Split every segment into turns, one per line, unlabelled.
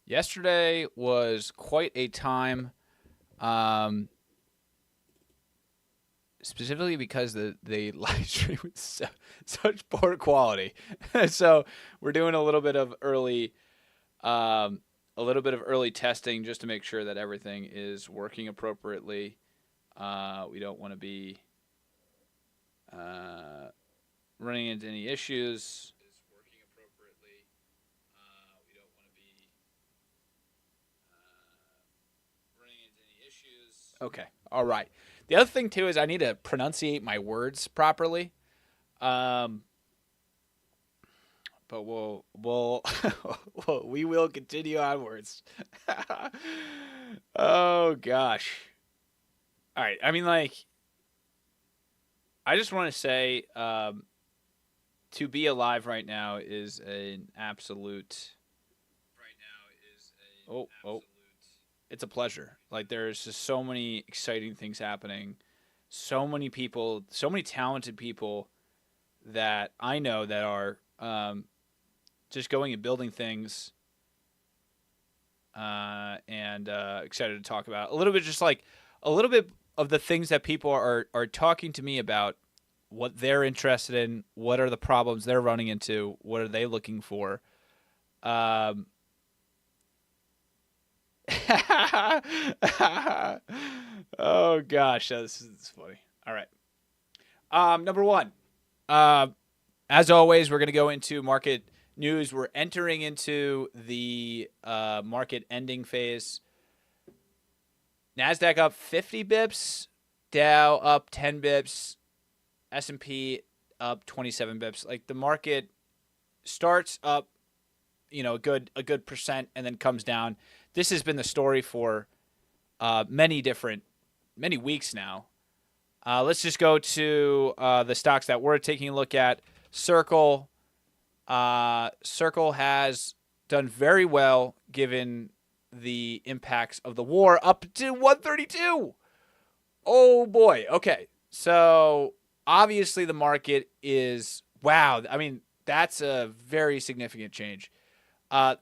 Yesterday was quite a time, um, specifically because the live stream was such poor quality. So we're doing um, a little bit of early testing just to make sure that everything is working appropriately. We don't want to be uh, running into any issues. Okay. All right. The other thing too is I need to pronunciate my words properly. Um, but we'll we will continue onwards. Oh gosh. All right. I mean, like, I just want to say, to be alive right now is an absolute. Oh, it's a pleasure. Like, there's just so many exciting things happening. So many people, so many talented people that I know that are just going and building things, and excited to talk about a little bit, just like a little bit of the things that people are talking to me about, what they're interested in, what are the problems they're running into, what are they looking for. Um, oh gosh, this is funny. All right, number one. Uh, as always, we're going to go into market news. We're entering into the market ending phase. Nasdaq up 50 bips, Dow up 10 bips, S&P up 27 bips. Like, the market starts up, a good percent and then comes down. This has been the story for many weeks now. Let's just go to the stocks that we're taking a look at. Circle. Circle has done very well given the impacts of the war, up to 132. Oh boy. Okay. So obviously the market is, wow. I mean, that's a very significant change.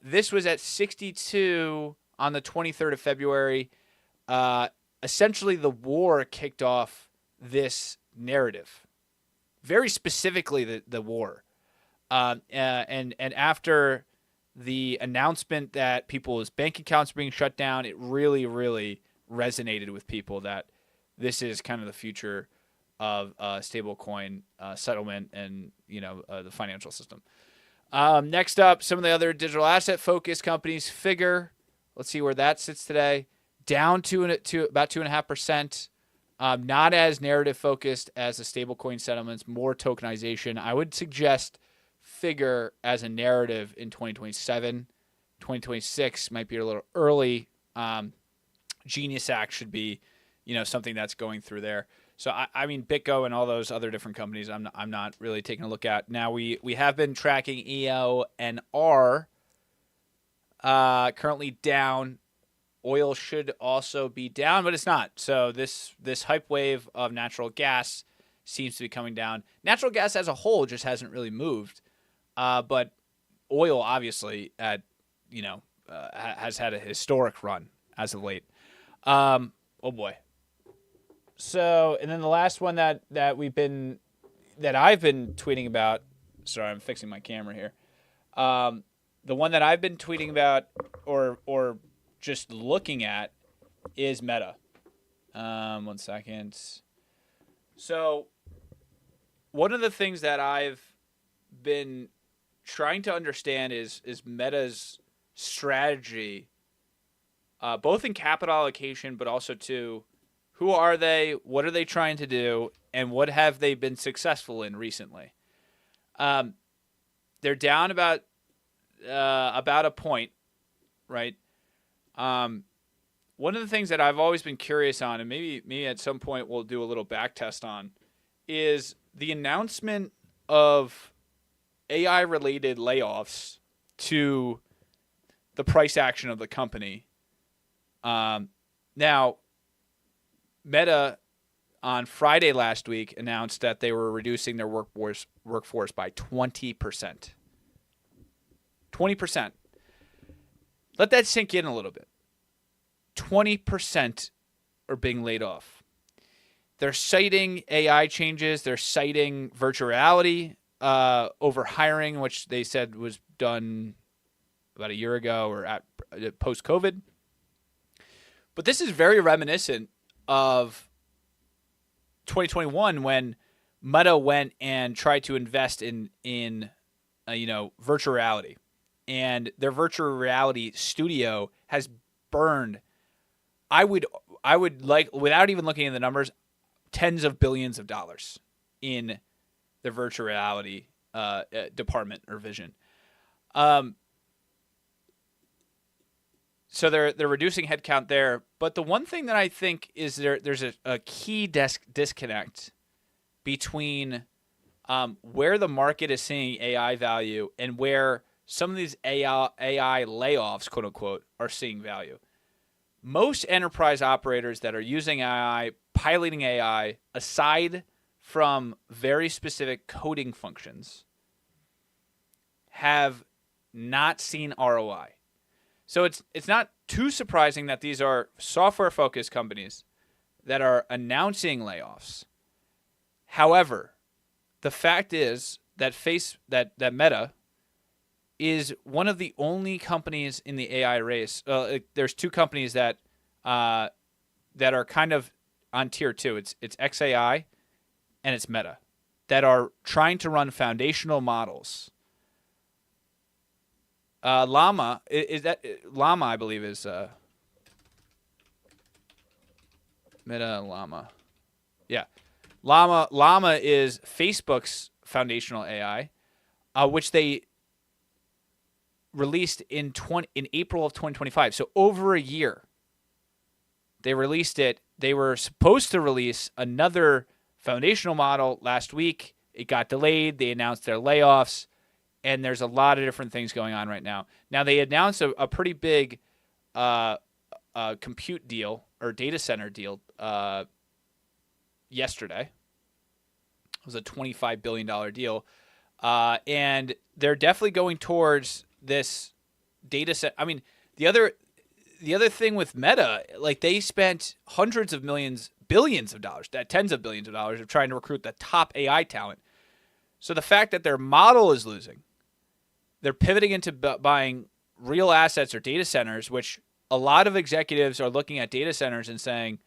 This was at 62 on the 23rd of February. Uh, Essentially, the war kicked off this narrative, very specifically the war. And after the announcement that people's bank accounts are being shut down, it really, really resonated with people that this is kind of the future of stablecoin settlement and the financial system. Next up, some of the other digital asset focused companies. Figure, let's see where that sits today. Down to about 2.5%. Not as narrative focused as the stablecoin settlements, more tokenization. I would suggest Figure as a narrative in 2027. 2026 might be a little early. Genius Act should be, something that's going through there. So I mean, BitGo and all those other different companies, I'm not really taking a look at. Now we have been tracking EO and R, currently down. Oil should also be down, but it's not. So this hype wave of natural gas seems to be coming down. Natural gas as a whole just hasn't really moved, but oil obviously has had a historic run as of late. Oh boy. So, and then the last one that I've been tweeting about. Sorry, I'm fixing my camera here. The one that I've been tweeting about or just looking at is Meta. 1 second. So, one of the things that I've been trying to understand is Meta's strategy, both in capital allocation, but also to who are they, what are they trying to do, and what have they been successful in recently. They're down about a point, right? One of the things that I've always been curious on, and maybe at some point we'll do a little back test on, is the announcement of AI related layoffs to the price action of the company. Now, Meta on Friday last week announced that they were reducing their workforce by 20%. 20%. Let that sink in a little bit. 20% are being laid off. They're citing AI changes. They're citing virtual reality over hiring, which they said was done about a year ago or at post-COVID. But this is very reminiscent of 2021 when Meta went and tried to invest in virtual reality, and their virtual reality studio has burned. I would like, without even looking at the numbers, tens of billions of dollars in the virtual reality department or vision. So they're reducing headcount there. But the one thing that I think is there's a key disconnect between where the market is seeing AI value and where some of these AI layoffs, quote unquote, are seeing value. Most enterprise operators that are using AI, piloting AI, aside from very specific coding functions, have not seen ROI. So it's not too surprising that these are software-focused companies that are announcing layoffs. However, the fact is that Meta is one of the only companies in the AI race. There's two companies that are kind of on tier 2. It's xAI and it's Meta that are trying to run foundational models. Llama Llama, I believe, is Meta Llama. Yeah, Llama is Facebook's foundational AI, which they released in April of 2025. So over a year, they released it. They were supposed to release another foundational model last week. It got delayed. They announced their layoffs. And there's a lot of different things going on right now. Now, they announced a pretty big compute deal or data center deal yesterday. It was a $25 billion deal. And they're definitely going towards this data set. I mean, the other thing with Meta, like, they spent hundreds of millions, billions of dollars, tens of billions of dollars of trying to recruit the top AI talent. So the fact that their model is losing, they're pivoting into buying real assets or data centers, which a lot of executives are looking at data centers and saying,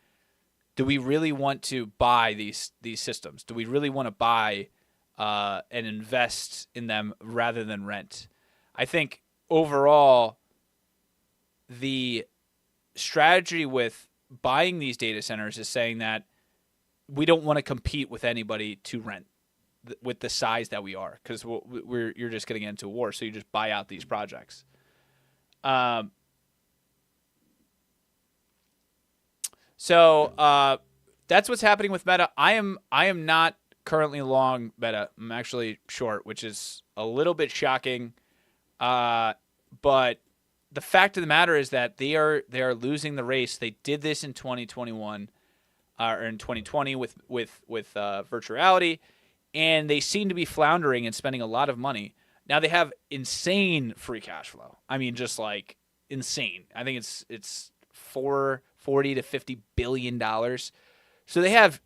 do we really want to buy these systems? Do we really want to buy and invest in them rather than rent? I think overall, the strategy with buying these data centers is saying that we don't want to compete with anybody to rent with the size that we are, because you're just getting into a war, so you just buy out these projects. So that's what's happening with Meta. I am not currently long Meta. I'm actually short, which is a little bit shocking. But the fact of the matter is that they are losing the race. They did this in 2021 or in 2020 with virtual reality. And they seem to be floundering and spending a lot of money. Now they have insane free cash flow. I mean, just like insane. I think it's $40 to $50 billion. So they have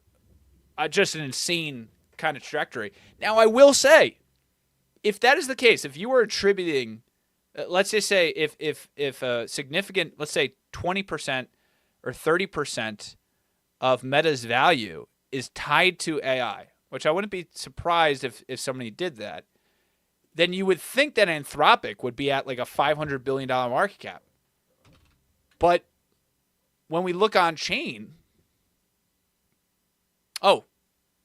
just an insane kind of trajectory. Now, I will say, if that is the case, if you are attributing, let's just say if a significant, let's say 20% or 30% of Meta's value is tied to AI, which I wouldn't be surprised if somebody did that, then you would think that Anthropic would be at like a $500 billion market cap. But when we look on chain, oh,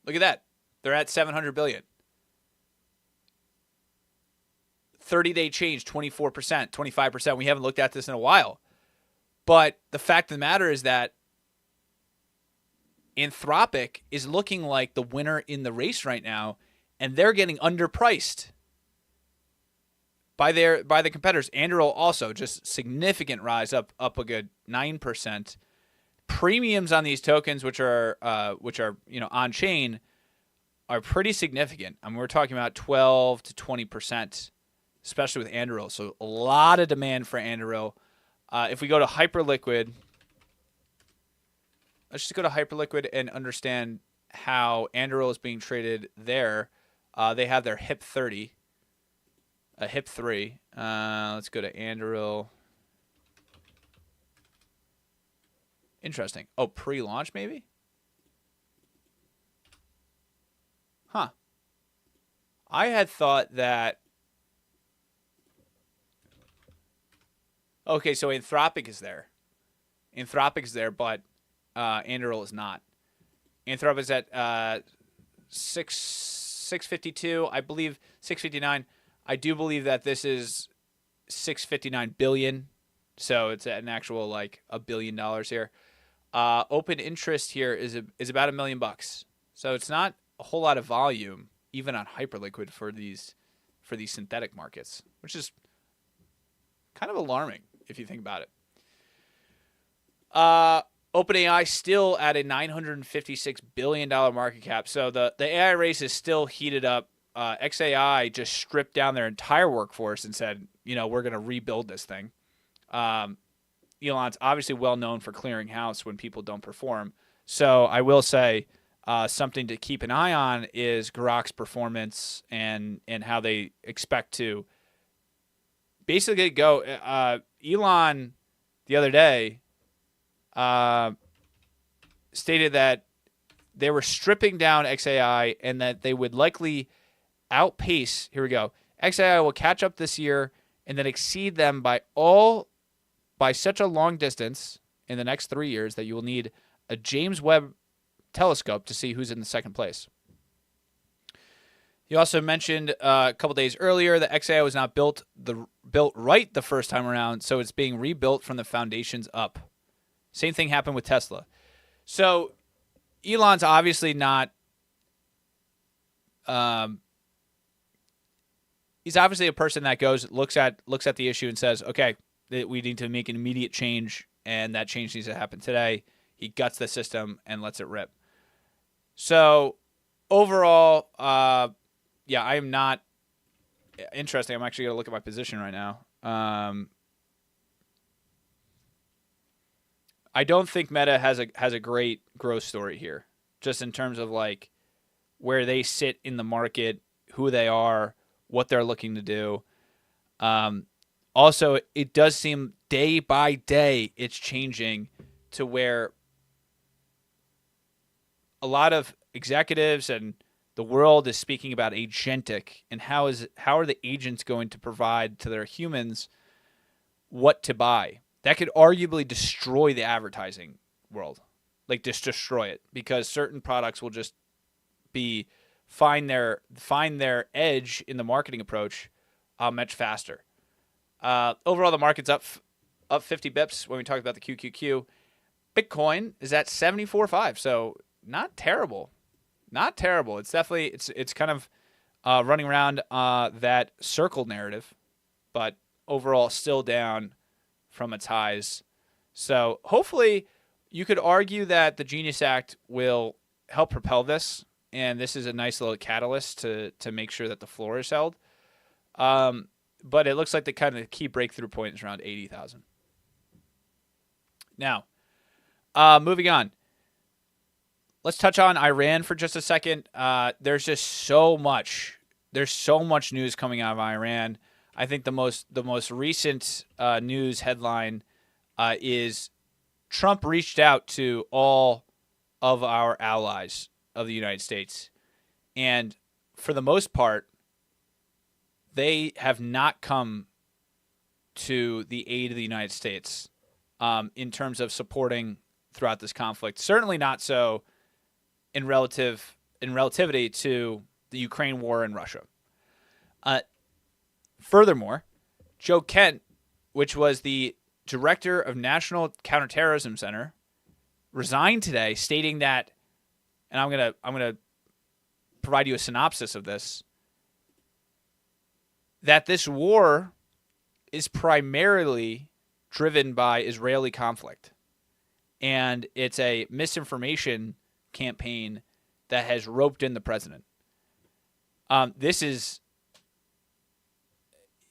look at that. They're at $700 billion. 30-day change, 24%, 25%. We haven't looked at this in a while. But the fact of the matter is that Anthropic is looking like the winner in the race right now, and they're getting underpriced by the competitors. Anduril also just significant rise, up a good 9%. Premiums on these tokens, which are on chain, are pretty significant. I mean, we're talking about 12 to 20%, especially with Anduril. So a lot of demand for Anduril. If we go to Hyperliquid, let's just go to Hyperliquid and understand how Anduril is being traded there. They have their HIP 30, a HIP 3. Let's go to Anduril. Interesting. Oh, pre-launch maybe? Huh. I had thought that... Okay, so Anthropic is there. Anthropic is there, but Anduril is not. Anthropic is at 652. I believe 659. I do believe that this is 659 billion. So it's an actual like $1 billion here. Open interest here is about $1 million. So it's not a whole lot of volume, even on Hyperliquid for these synthetic markets, which is kind of alarming if you think about it. OpenAI still at a $956 billion market cap. So the AI race is still heated up. XAI just stripped down their entire workforce and said, we're going to rebuild this thing. Elon's obviously well known for clearing house when people don't perform. So I will say something to keep an eye on is Grok's performance and how they expect to basically go. Elon the other day stated that they were stripping down XAI and that they would likely outpace. Here we go. XAI will catch up this year and then exceed them by such a long distance in the next 3 years that you will need a James Webb telescope to see who's in the second place. He also mentioned a couple days earlier that XAI was not built right the first time around, so it's being rebuilt from the foundations up. Same thing happened with Tesla. So Elon's obviously not. He's obviously a person that looks at the issue and says, okay, we need to make an immediate change, and that change needs to happen today. He guts the system and lets it rip. So overall, I am not interesting. I'm actually going to look at my position right now. I don't think Meta has a great growth story here, just in terms of like where they sit in the market, who they are, what they're looking to do. Also, it does seem day by day it's changing to where a lot of executives and the world is speaking about agentic and how are the agents going to provide to their humans what to buy. That could arguably destroy the advertising world, like just destroy it, because certain products will just find their edge in the marketing approach much faster. Overall, the market's up 50 bips when we talked about the QQQ. Bitcoin is at 74.5, so not terrible. Not terrible. It's definitely it's kind of running around that circle narrative, but overall still down from its highs. So hopefully you could argue that the Genius Act will help propel this, and this is a nice little catalyst to make sure that the floor is held. But it looks like the kind of key breakthrough point is around 80,000. Now, moving on. Let's touch on Iran for just a second. There's just so much. There's so much news coming out of Iran. I think the most recent news headline is Trump reached out to all of our allies of the United States, and for the most part, they have not come to the aid of the United States in terms of supporting throughout this conflict. Certainly not so in relativity to the Ukraine war and Russia. Furthermore, Joe Kent, which was the director of National Counterterrorism Center, resigned today, stating that, and I'm gonna provide you a synopsis of this, that this war is primarily driven by Israeli conflict, and it's a misinformation campaign that has roped in the president. This is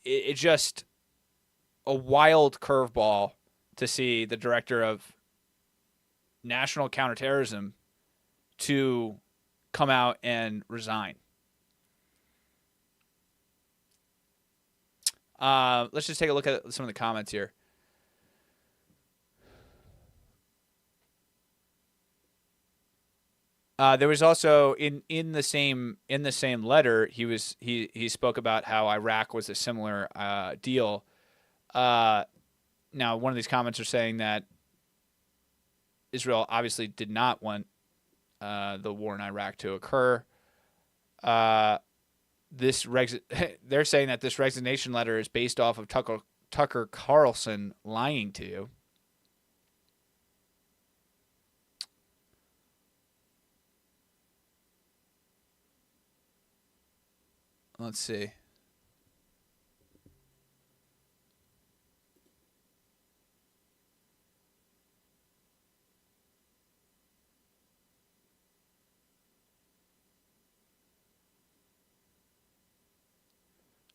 it's just a wild curveball to see the director of national counterterrorism to come out and resign. Let's just take a look at some of the comments here. There was also in the same letter he spoke about how Iraq was a similar deal. Now, one of these comments are saying that Israel obviously did not want the war in Iraq to occur. They're saying that this resignation letter is based off of Tucker Carlson lying to you. Let's see.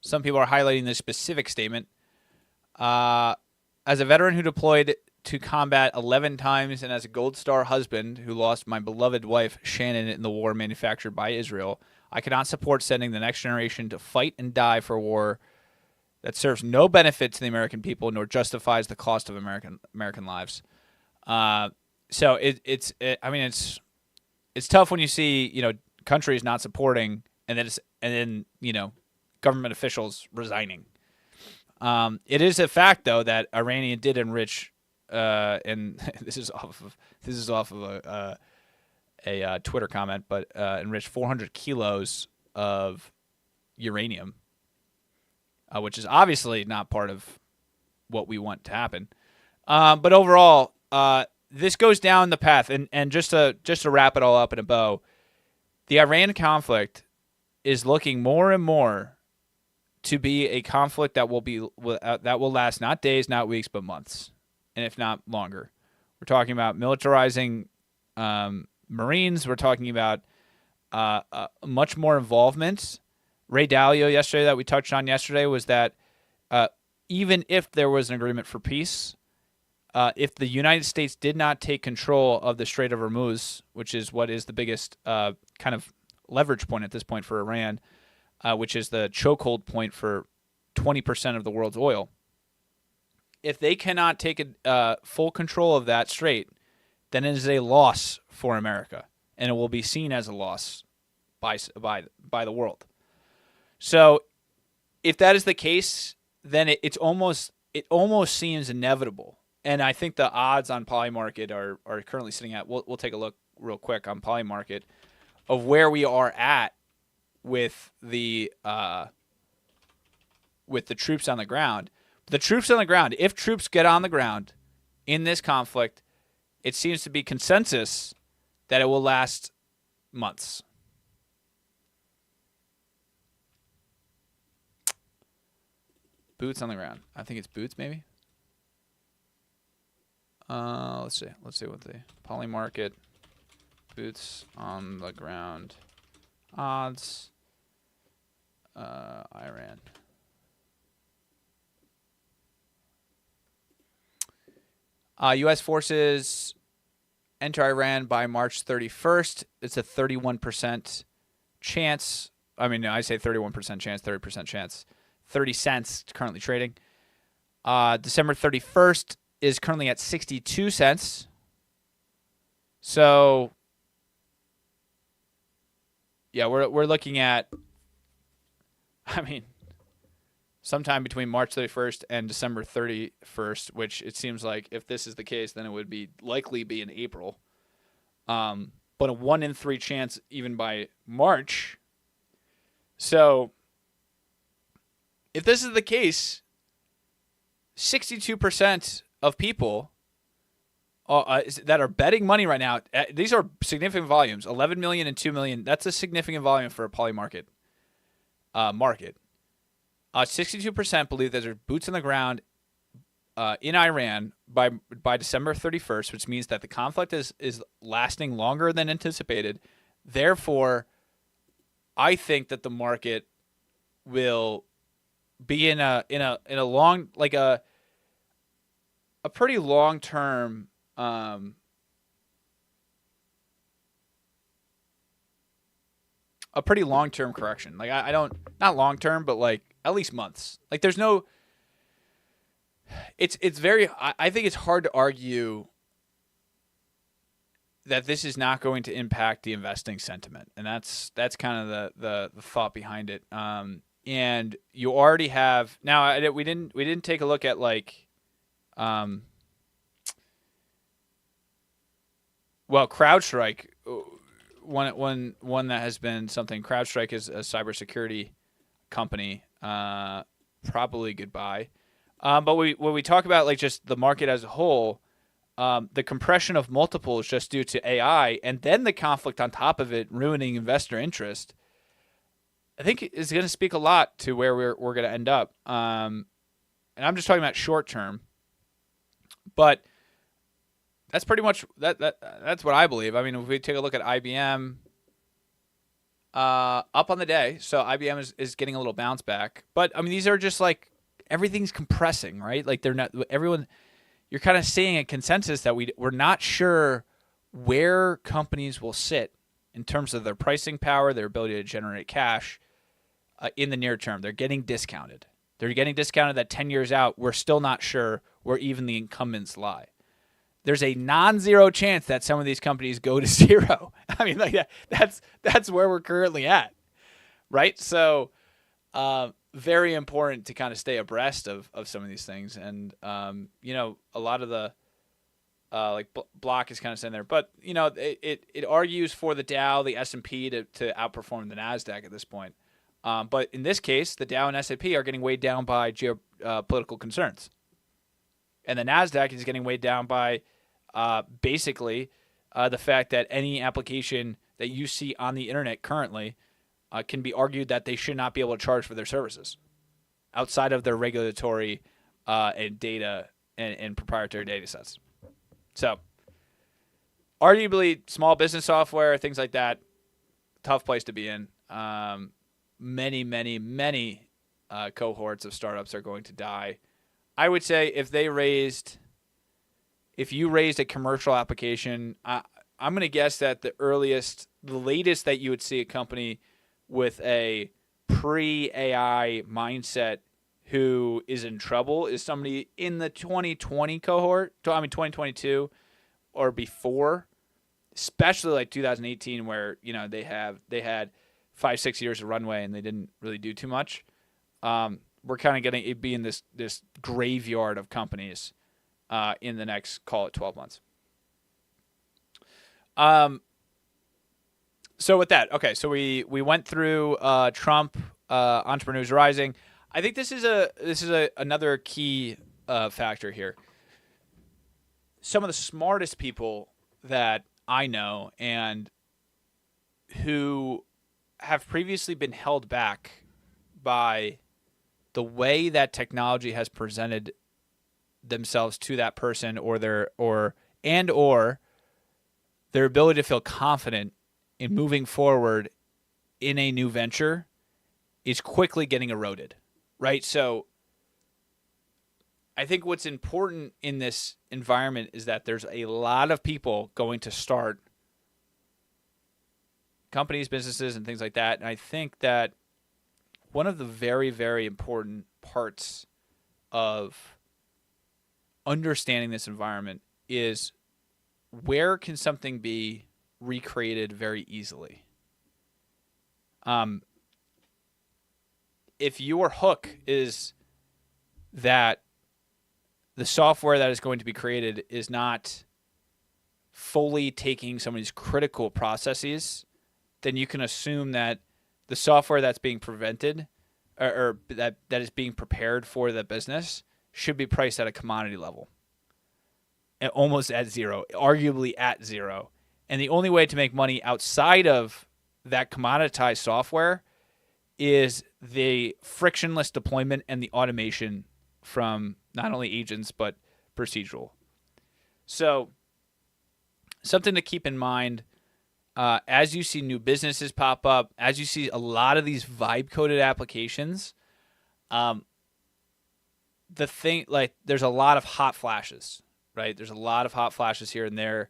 Some people are highlighting this specific statement. As a veteran who deployed to combat 11 times and as a Gold Star husband who lost my beloved wife, Shannon, in the war manufactured by Israel, I cannot support sending the next generation to fight and die for a war that serves no benefit to the American people nor justifies the cost of American lives. So it's tough when you see countries not supporting and then government officials resigning. It is a fact though that Iranian did enrich, and this is off of a Twitter comment, but enriched 400 kilos of uranium, which is obviously not part of what we want to happen. But overall, this goes down the path, and just to wrap it all up in a bow, the Iran conflict is looking more and more to be a conflict that will last not days, not weeks, but months, and if not longer. We're talking about militarizing Marines. We're talking about much more involvement. Ray Dalio yesterday that we touched on yesterday was that even if there was an agreement for peace, if the United States did not take control of the Strait of Hormuz, which is what is the biggest kind of leverage point at this point for Iran, which is the chokehold point for 20% of the world's oil, if they cannot take full control of that strait, then it is a loss for America, and it will be seen as a loss by the world. So, if that is the case, then it almost seems inevitable, and I think the odds on Polymarket are currently sitting at. We'll take a look real quick on Polymarket of where we are at with the troops on the ground. The troops on the ground. If troops get on the ground in this conflict, it seems to be consensus that it will last months. Boots on the ground. I think it's boots, maybe. Let's see. Let's see what the Polymarket boots on the ground odds. Iran. U.S. forces enter Iran by March 31st. It's a 31% chance. I mean, I say 31% chance, 30% chance. 30 cents currently trading. December 31st is currently at 62 cents. So, yeah, we're looking at, I mean, sometime between March 31st and December 31st, which it seems like if this is the case, then it would likely be in April. But a 1 in 3 chance even by March. So if this is the case, 62% of people that are betting money right now, these are significant volumes, 11 million and 2 million. That's a significant volume for a Polymarket market. 62% believe that there's boots on the ground in Iran by December 31st, which means that the conflict is lasting longer than anticipated. Therefore, I think that the market will be in a long, like a a pretty long-term correction. Like I don't, not long-term, but like at least months. Like there's no, it's very, I think it's hard to argue that this is not going to impact the investing sentiment, and that's kind of the thought behind it. And you already have now. We didn't take a look at like, well, CrowdStrike, one that has been something. CrowdStrike is a cybersecurity company. Probably goodbye. But when we talk about like just the market as a whole. The compression of multiples just due to AI, and then the conflict on top of it ruining investor interest, I think is going to speak a lot to where we're going to end up. And I'm just talking about short term, but that's pretty much that's what I believe. I mean, if we take a look at IBM, up on the day, so IBM is getting a little bounce back. But I mean, these are just like everything's compressing, right? Like they're not everyone. You're kind of seeing a consensus that we're not sure where companies will sit in terms of their pricing power, their ability to generate cash in the near term. They're getting discounted. They're getting discounted that 10 years out, we're still not sure where even the incumbents lie. There's a non-zero chance that some of these companies go to zero. I mean, like that's where we're currently at, right? So, very important to kind of stay abreast of some of these things. And, a lot of the, Block is kind of sitting there, but it argues for the Dow, the S&P to outperform the NASDAQ at this point. But in this case, the Dow and S&P are getting weighed down by geopolitical concerns. And the NASDAQ is getting weighed down by, basically, the fact that any application that you see on the internet currently, can be argued that they should not be able to charge for their services outside of their regulatory and data and proprietary data sets. So, arguably, small business software, things like that, tough place to be in. Many cohorts of startups are going to die. I would say if you raised a commercial application, I'm going to guess that the latest that you would see a company with a pre-AI mindset who is in trouble is somebody in the 2020 cohort, 2022 or before, especially like 2018 where, they had 5-6 years of runway and they didn't really do too much. We're kind of getting it being this graveyard of companies in the next, call it 12 months. So with that, okay, so we went through Trump, Entrepreneurs Rising. I think this is another key factor here. Some of the smartest people that I know and who have previously been held back by the way that technology has presented themselves to that person or their ability to feel confident in moving forward in a new venture is quickly getting eroded, right? So I think what's important in this environment is that there's a lot of people going to start companies, businesses, and things like that. And I think that one of the very, very important parts of understanding this environment is where can something be recreated very easily? If your hook is that the software that is going to be created is not fully taking somebody's critical processes, then you can assume that the software that's being prevented or that is being prepared for the business should be priced at a commodity level, almost at zero, arguably at zero. And the only way to make money outside of that commoditized software is the frictionless deployment and the automation from not only agents but procedural. So something to keep in mind as you see new businesses pop up, as you see a lot of these vibe-coded applications, the thing, like, there's a lot of hot flashes, right? There's a lot of hot flashes here and there.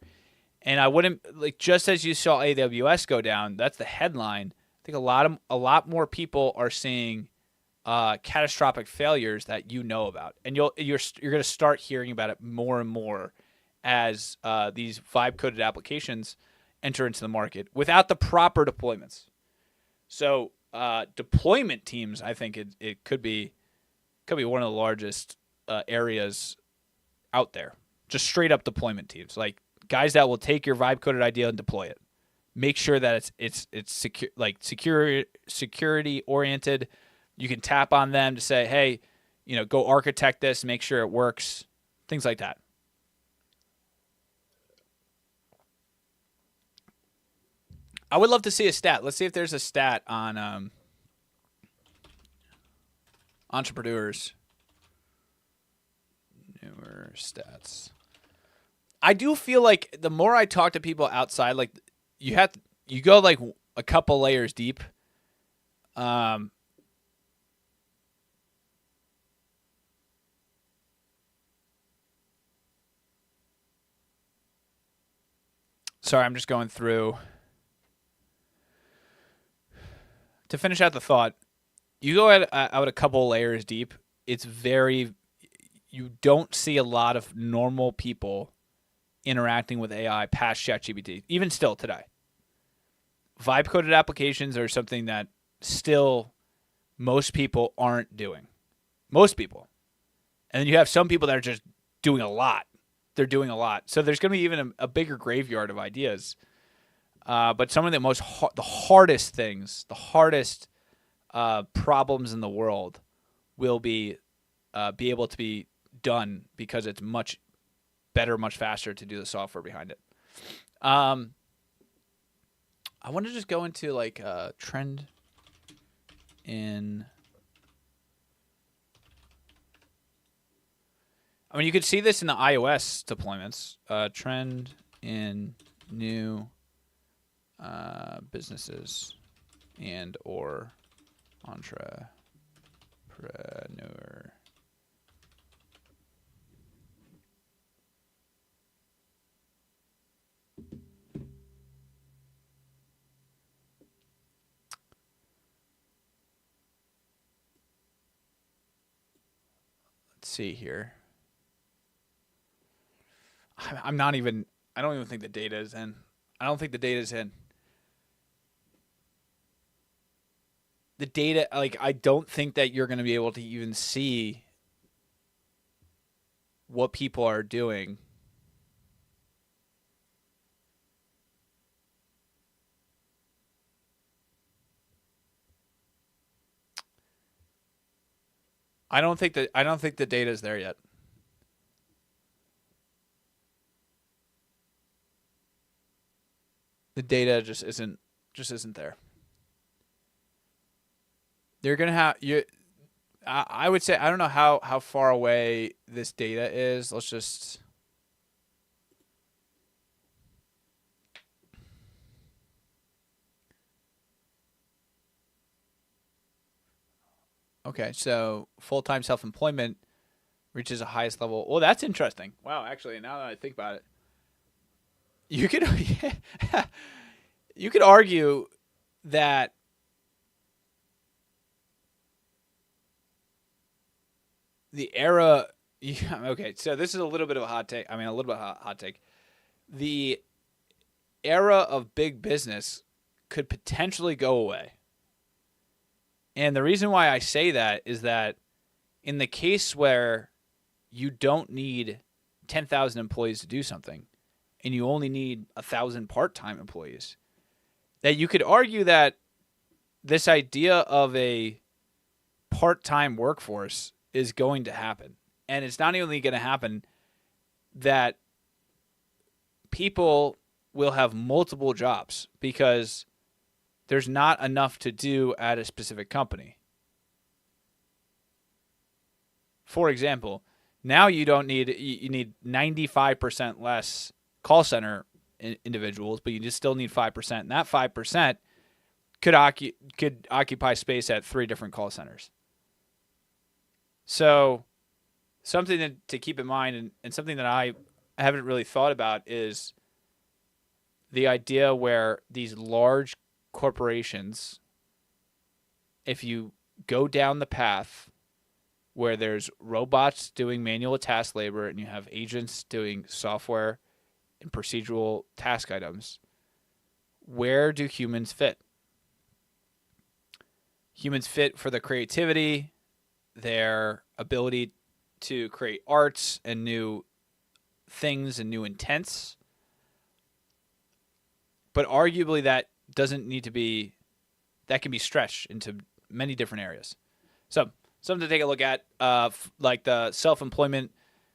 And I wouldn't, like, just as you saw AWS go down, that's the headline. I think a lot more people are seeing catastrophic failures that you know about, and you're going to start hearing about it more and more as these vibe coded applications enter into the market without the proper deployments. So deployment teams, I think it could be one of the largest areas out there. Just straight up deployment teams, like guys that will take your vibe coded idea and deploy it. Make sure that it's secure, like security oriented. You can tap on them to say, hey, go architect this, make sure it works, things like that. I would love to see a stat. Let's see if there's a stat on entrepreneurs. Newer stats. I do feel like the more I talk to people outside, like you go like a couple layers deep. Sorry, I'm just going through to finish out the thought. You go out a couple layers deep. You don't see a lot of normal people interacting with AI past ChatGPT, even still today. Vibe coded applications are something that still most people aren't doing. Most people. And then you have some people that are just doing a lot. They're doing a lot. So there's going to be even a bigger graveyard of ideas. But some of the hardest things, the hardest problems in the world will be able to be done because it's much better, much faster to do the software behind it. I want to just go into like a trend in. I mean, you could see this in the iOS deployments. Trend in new businesses and or entrepreneur. Let's see here. I don't even think the data is in. I don't think the data is in. The data, like, I don't think that you're going to be able to even see what people are doing. I don't think the data is there yet. The data just isn't there. They're gonna have you. I would say, I don't know how far away this data is. Let's just. Okay, so full-time self-employment reaches the highest level. Well, that's interesting. Wow, actually, now that I think about it, you could argue that the era. Okay, so this is a little bit of a hot take. I mean, a little bit of a hot take. The era of big business could potentially go away. And the reason why I say that is that in the case where you don't need 10,000 employees to do something and you only need 1,000 part-time employees, that you could argue that this idea of a part-time workforce is going to happen. And it's not only going to happen that people will have multiple jobs because there's not enough to do at a specific company. For example, now you need 95% less call center individuals, but you just still need 5%. And that 5% could occupy space at 3 different call centers. So something to keep in mind, and something that I haven't really thought about is the idea where these large corporations, if you go down the path where there's robots doing manual task labor and you have agents doing software and procedural task items, where do humans fit? Humans fit for the creativity, their ability to create arts and new things and new intents. But arguably that doesn't need to be, that can be stretched into many different areas. So something to take a look at, like the self-employment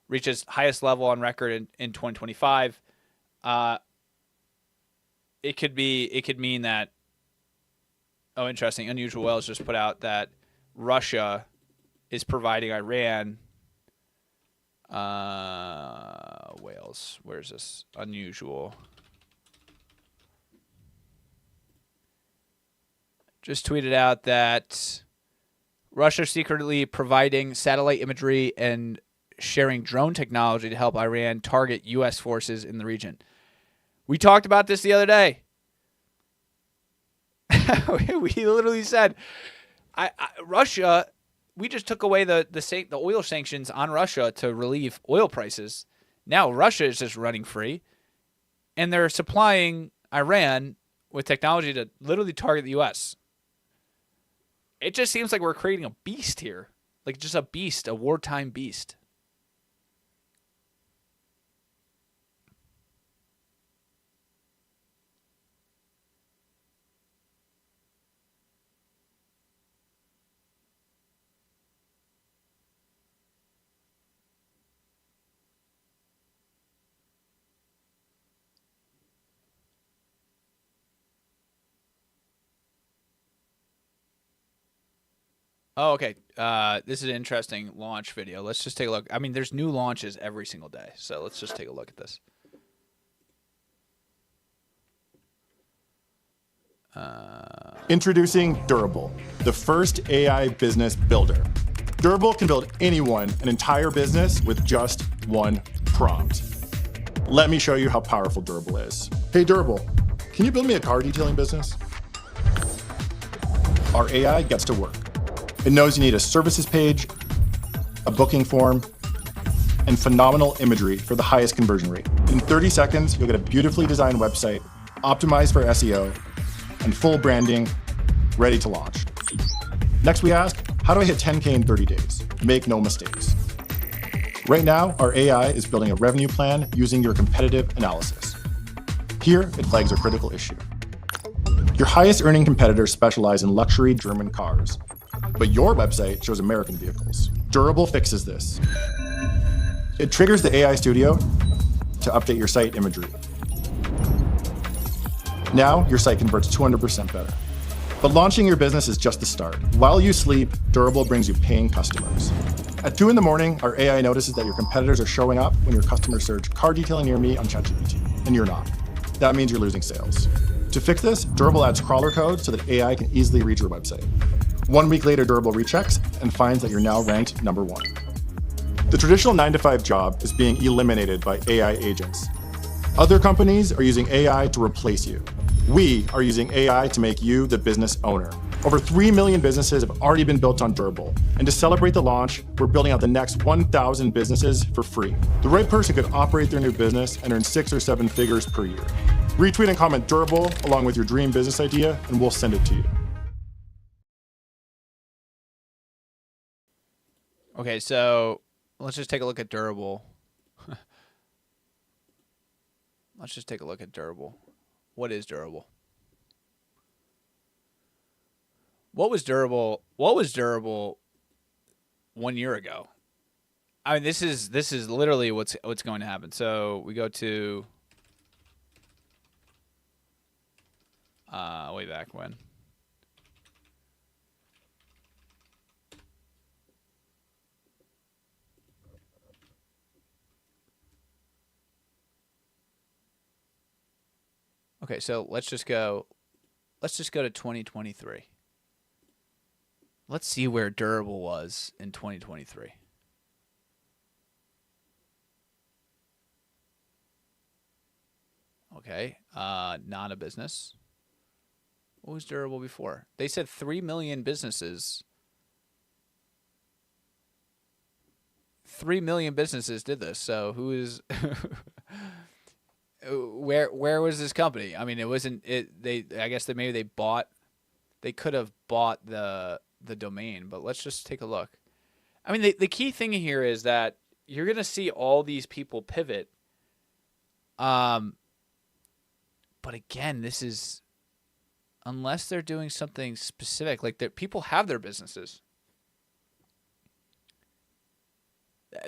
reaches highest level on record in 2025. It could mean that, oh, interesting. Unusual Whales just put out that Russia is providing Iran whales. Where's this? Unusual. Just tweeted out that Russia secretly providing satellite imagery and sharing drone technology to help Iran target U.S. forces in the region. We talked about this the other day. We literally said, Russia, we just took away the oil sanctions on Russia to relieve oil prices. Now Russia is just running free, and they're supplying Iran with technology to literally target the U.S. It just seems like we're creating a beast here, like just a beast, a wartime beast. Oh, okay. This is an interesting launch video. Let's just take a look. I mean, there's new launches every single day, so let's just take a look at this.
Introducing Durable, the first AI business builder. Durable can build anyone an entire business with just one prompt. Let me show you how powerful Durable is. Hey Durable, can you build me a car detailing business? Our AI gets to work. It knows you need a services page, a booking form, and phenomenal imagery for the highest conversion rate. In 30 seconds, you'll get a beautifully designed website, optimized for SEO, and full branding, ready to launch. Next we ask, how do I hit 10K in 30 days? Make no mistakes. Right now, our AI is building a revenue plan using your competitive analysis. Here, it flags a critical issue. Your highest earning competitors specialize in luxury German cars, but your website shows American vehicles. Durable fixes this. It triggers the AI Studio to update your site imagery. Now, your site converts 200% better. But launching your business is just the start. While you sleep, Durable brings you paying customers. At 2 in the morning, our AI notices that your competitors are showing up when your customers search car detailing near me on ChatGPT, and you're not. That means you're losing sales. To fix this, Durable adds crawler code so that AI can easily read your website. 1 week later, Durable rechecks and finds that you're now ranked number 1. The traditional 9-to-5 job is being eliminated by AI agents. Other companies are using AI to replace you. We are using AI to make you the business owner. Over 3 million businesses have already been built on Durable. And to celebrate the launch, we're building out the next 1,000 businesses for free. The right person could operate their new business and earn 6 or 7 figures per year. Retweet and comment Durable along with your dream business idea, and we'll send it to you.
Okay, so let's just take a look at Durable. Let's just take a look at Durable. What is Durable? What was Durable? What was Durable 1 year ago? I mean, this is literally what's going to happen. So we go to way back when. Okay, so let's just go to 2023. Let's see where Durable was in 2023. Okay. Not a business. What was durable before? They said 3 million businesses. 3 million businesses did this. So who is where was this company? I mean, it wasn't it they I guess that maybe they could have bought the domain, but let's just take a look. I mean, the key thing here is that you're going to see all these people pivot. But again, this is unless they're doing something specific, like that people have their businesses.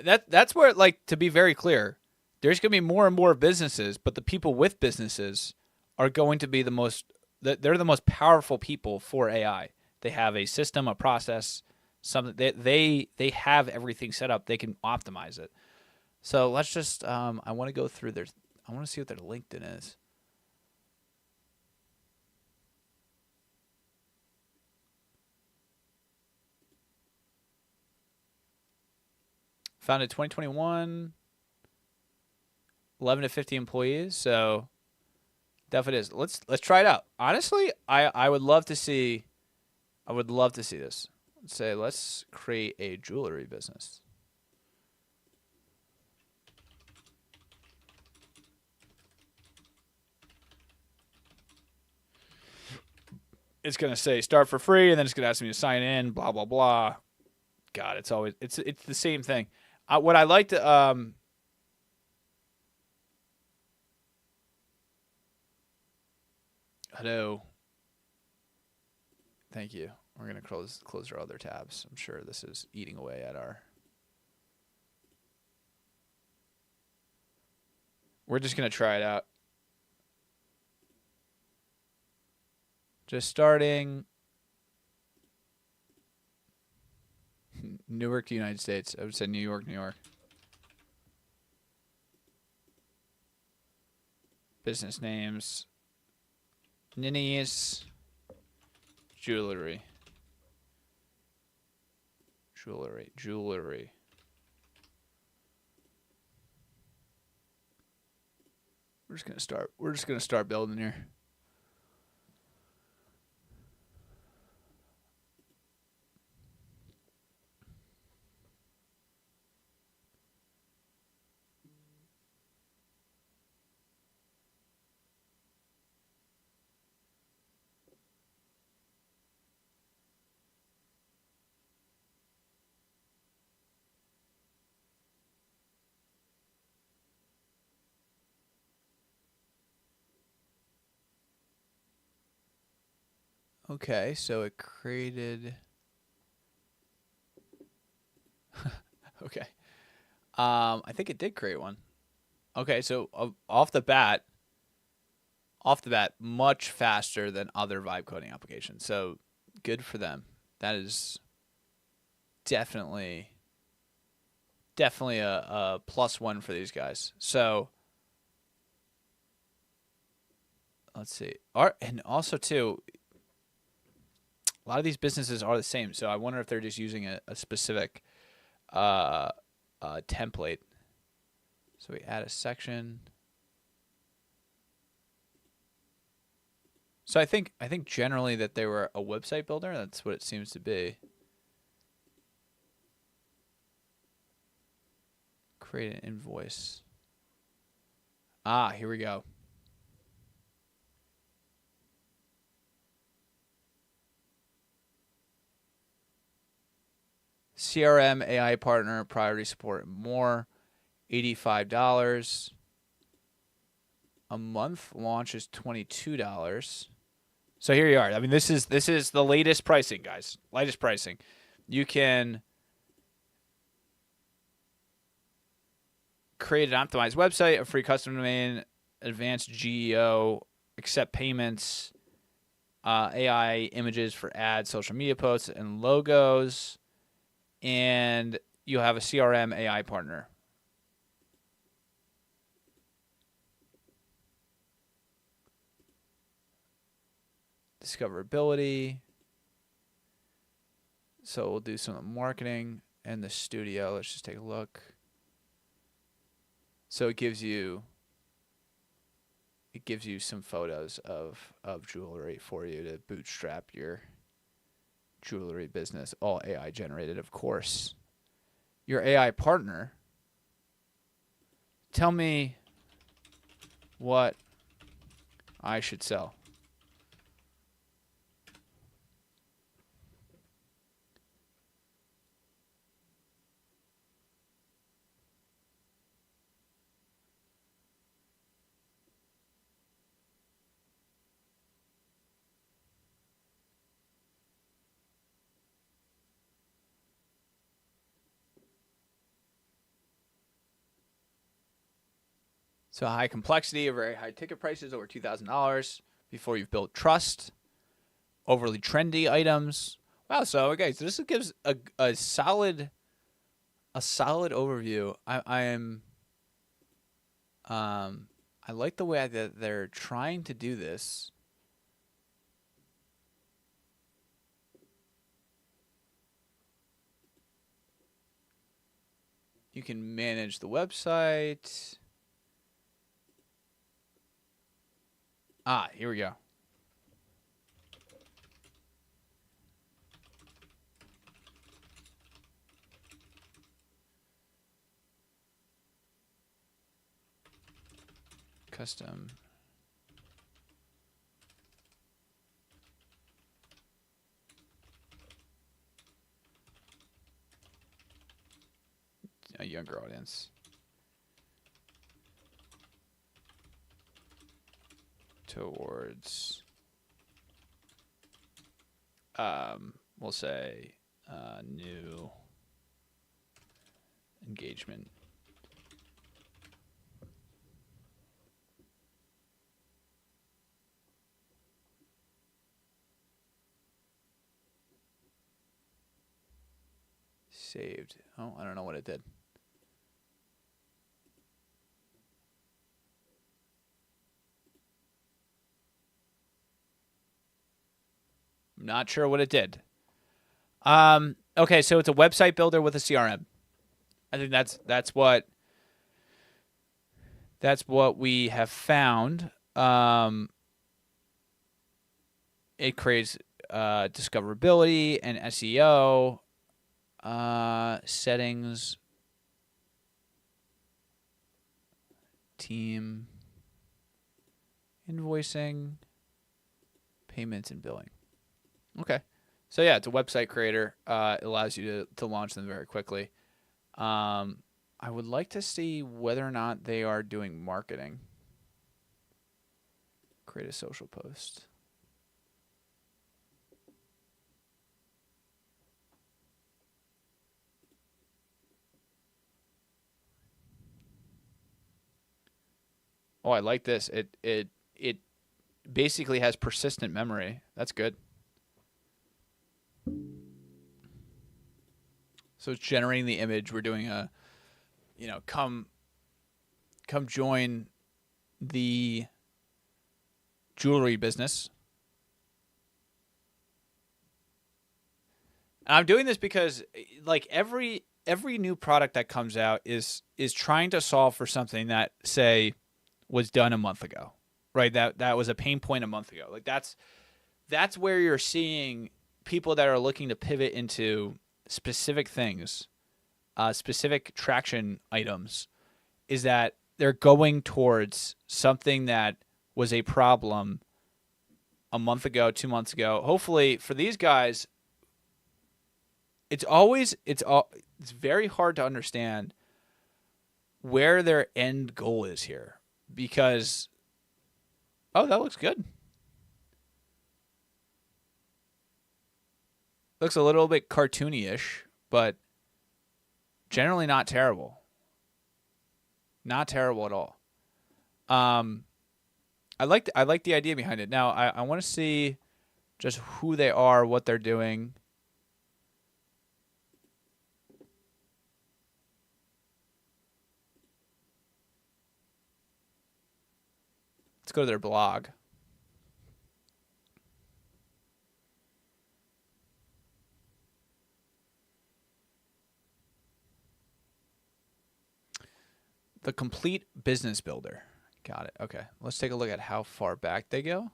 That's where, like, to be very clear, there's going to be more and more businesses, but the people with businesses are going to be they're the most powerful people for AI. They have a system, a process, something they have everything set up. They can optimize it. So let's just I want to go through I want to see what their LinkedIn is. Founded 2021, 11 to 50 employees. So definitely is. Let's try it out. Honestly, I would love to see. I would love to see this. Let's create a jewelry business. It's gonna say start for free, and then it's gonna ask me to sign in. Blah blah blah. God, it's the same thing. What I like to hello. Thank you. We're gonna close our other tabs. I'm sure this is eating away at our. We're just gonna try it out. Just starting. Newark, United States. I would say New York, New York. Business names. Ninnies. Jewelry. We're just gonna start building here. Okay, so it created. Okay. I think it did create one. Okay, so off the bat, much faster than other vibe coding applications. So good for them. That is definitely a +1 for these guys. So let's see. And also too, a lot of these businesses are the same. So I wonder if they're just using a specific template. So we add a section. So I think generally that they were a website builder. That's what it seems to be. Create an invoice. Here we go. CRM, AI partner, priority support, and more. $85 a month. Launch is $22. So here you are. I mean, this is the latest pricing, guys. Latest pricing. You can create an optimized website, a free custom domain, advanced GEO, accept payments, AI images for ads, social media posts, and logos, and you have a CRM AI partner. Discoverability. So we'll do some marketing and the studio. Let's just take a look. So it gives you it gives you some photos of jewelry for you to bootstrap your jewelry business, all AI generated, of course. Your AI partner, tell me what I should sell. So high complexity or very high ticket prices over $2,000 before you've built trust. Overly trendy items. Wow. So okay. So this gives a solid overview. I like the way that they're trying to do this. You can manage the website. Here we go. Custom. A younger audience. Towards we'll say new engagement. Saved. Oh, I don't know what it did. I'm not sure what it did. Okay, so it's a website builder with a CRM. I think that's what we have found. It creates discoverability and SEO settings, team, invoicing, payments, and billing. Okay. So yeah, it's a website creator. It allows you to launch them very quickly. I would like to see whether or not they are doing marketing. Create a social post. Oh, I like this. It basically has persistent memory. That's good. So it's generating the image. We're doing a, come join the jewelry business. And I'm doing this because like every new product that comes out is trying to solve for something that, say, was done a month ago, right? That was a pain point a month ago. Like that's where you're seeing people that are looking to pivot into specific things, specific traction items, is that they're going towards something that was a problem a month ago, 2 months ago. Hopefully for these guys, it's very hard to understand where their end goal is here, because that looks good. Looks a little bit cartoony-ish, but generally not terrible. Not terrible at all. I like the idea behind it. Now I want to see just who they are, what they're doing. Let's go to their blog. The Complete Business Builder. Got it. Okay. Let's take a look at how far back they go.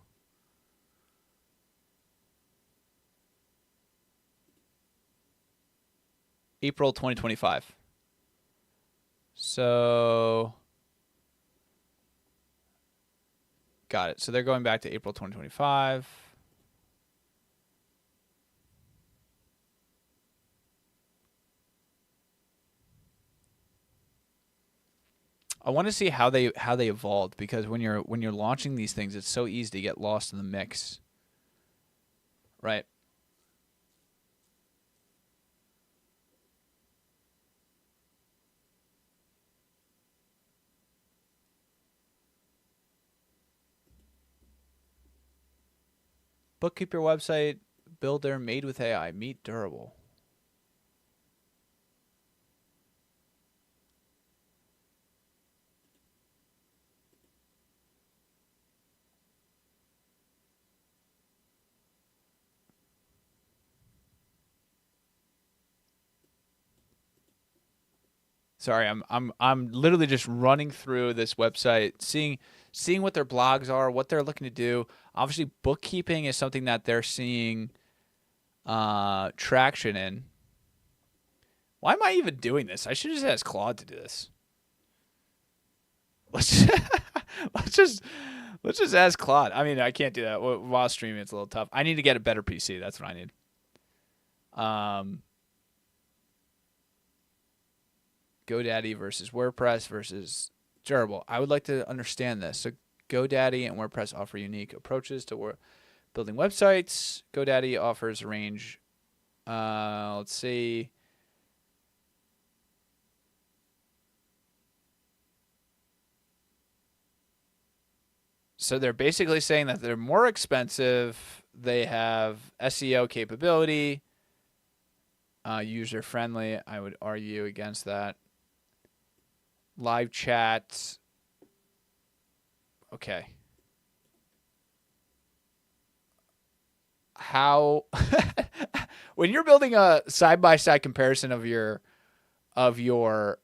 April 2025. So, got it. So they're going back to April 2025. I want to see how they evolved, because when you're launching these things, it's so easy to get lost in the mix. Right? Bookkeeper website builder made with AI. Meet Durable. Sorry, I'm literally just running through this website, seeing what their blogs are, what they're looking to do. Obviously, bookkeeping is something that they're seeing traction in. Why am I even doing this? I should just ask Claude to do this. Let's just ask Claude. I mean, I can't do that while streaming. It's a little tough. I need to get a better PC. That's what I need. GoDaddy versus WordPress versus Durable. I would like to understand this. So GoDaddy and WordPress offer unique approaches to building websites. GoDaddy offers a range. Let's see. So they're basically saying that they're more expensive. They have SEO capability. User friendly. I would argue against that. Live chat. Okay. How when you're building a side-by-side comparison of your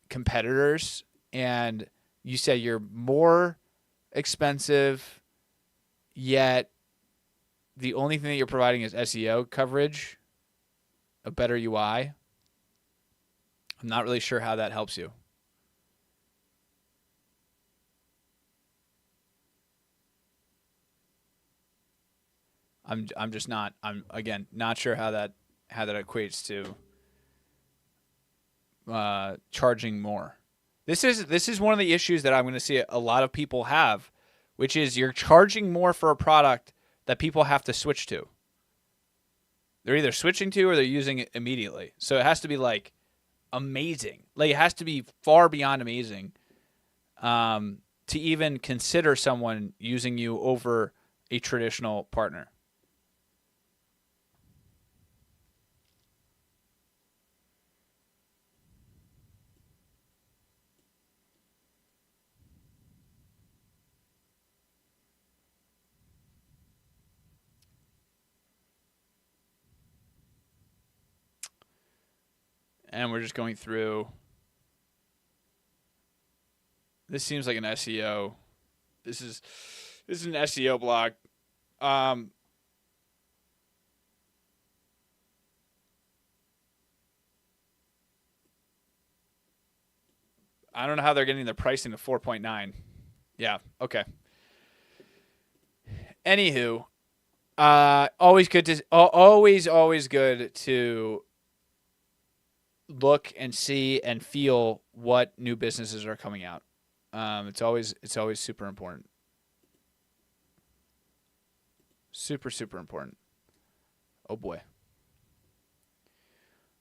competitors, and you say you're more expensive, yet the only thing that you're providing is SEO coverage, a better UI, I'm not really sure how that helps you. I'm just not. I'm again not sure how that equates to charging more. This is one of the issues that I'm going to see a lot of people have, which is you're charging more for a product that people have to switch to. They're either switching to or they're using it immediately. So it has to be like amazing. Like it has to be far beyond amazing to even consider someone using you over a traditional partner. And we're just going through. This seems like an SEO. This is an SEO blog. I don't know how they're getting their pricing to 4.9. Yeah, okay. Anywho, always good to look and see and feel what new businesses are coming out. It's always super important. Super, super important. Oh boy.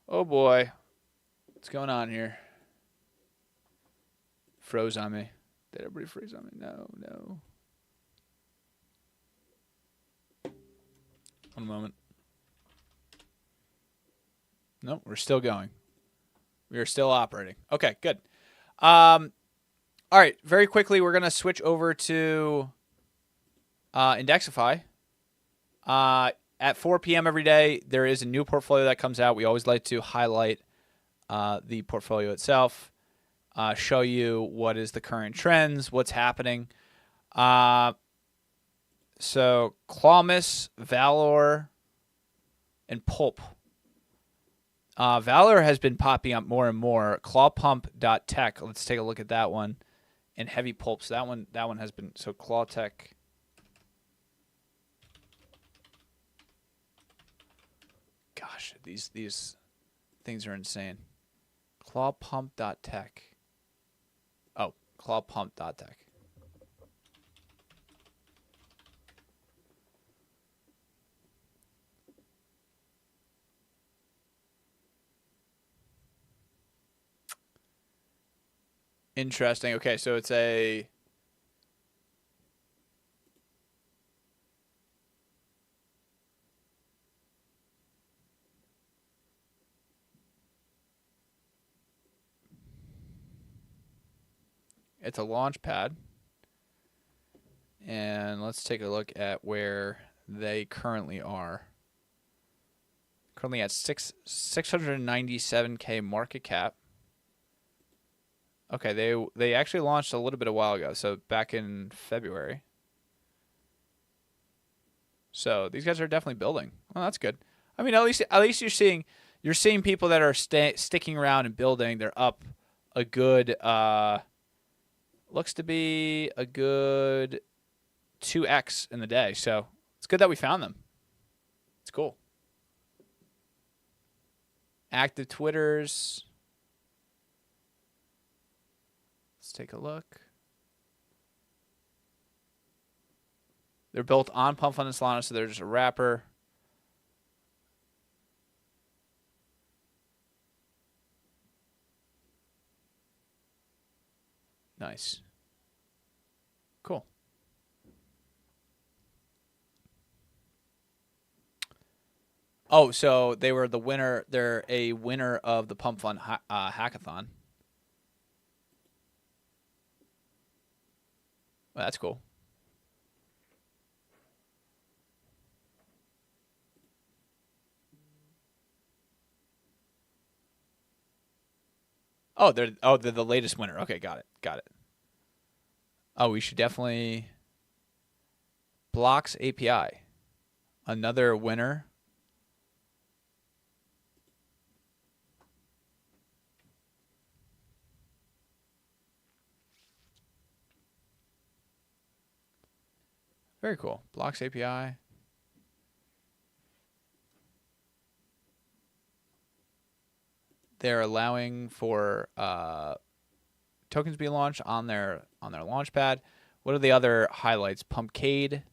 Oh boy. What's going on here? Froze on me. Did everybody freeze on me? No. One moment. Nope, we're still going. We are still operating. Okay, good. All right, very quickly, we're going to switch over to Indexify. At 4 p.m. every day, there is a new portfolio that comes out. We always like to highlight the portfolio itself. show you what is the current trends, what's happening. So Clawmas, Valor, and Pulp. Valor has been popping up more and more. Clawpump.tech. Let's take a look at that one. And Heavy Pulp. So that one has been Clawtech. Gosh, these things are insane. Clawpump.tech. Oh, clawpump.tech. Interesting. Okay, so it's a launch pad. And let's take a look at where they currently are. Currently at 697K market cap. Okay, they actually launched a little bit a while ago, so back in February. So these guys are definitely building. Well, that's good. I mean, at least you're seeing people that are sticking around and building. They're up a good looks to be a good 2x in the day. So it's good that we found them. It's cool. Active Twitters. Let's take a look. They're built on Pump Fund and Solana, so they're just a wrapper. Nice. Cool. Oh, so they were the winner. They're a winner of the Pump Fund hackathon. Well, that's cool. Oh, they're the latest winner. Okay, got it. Oh, we should definitely Blocks API. Another winner. Very cool. Blocks API. They're allowing for tokens to be launched on their launch pad. What are the other highlights? Pumpcade.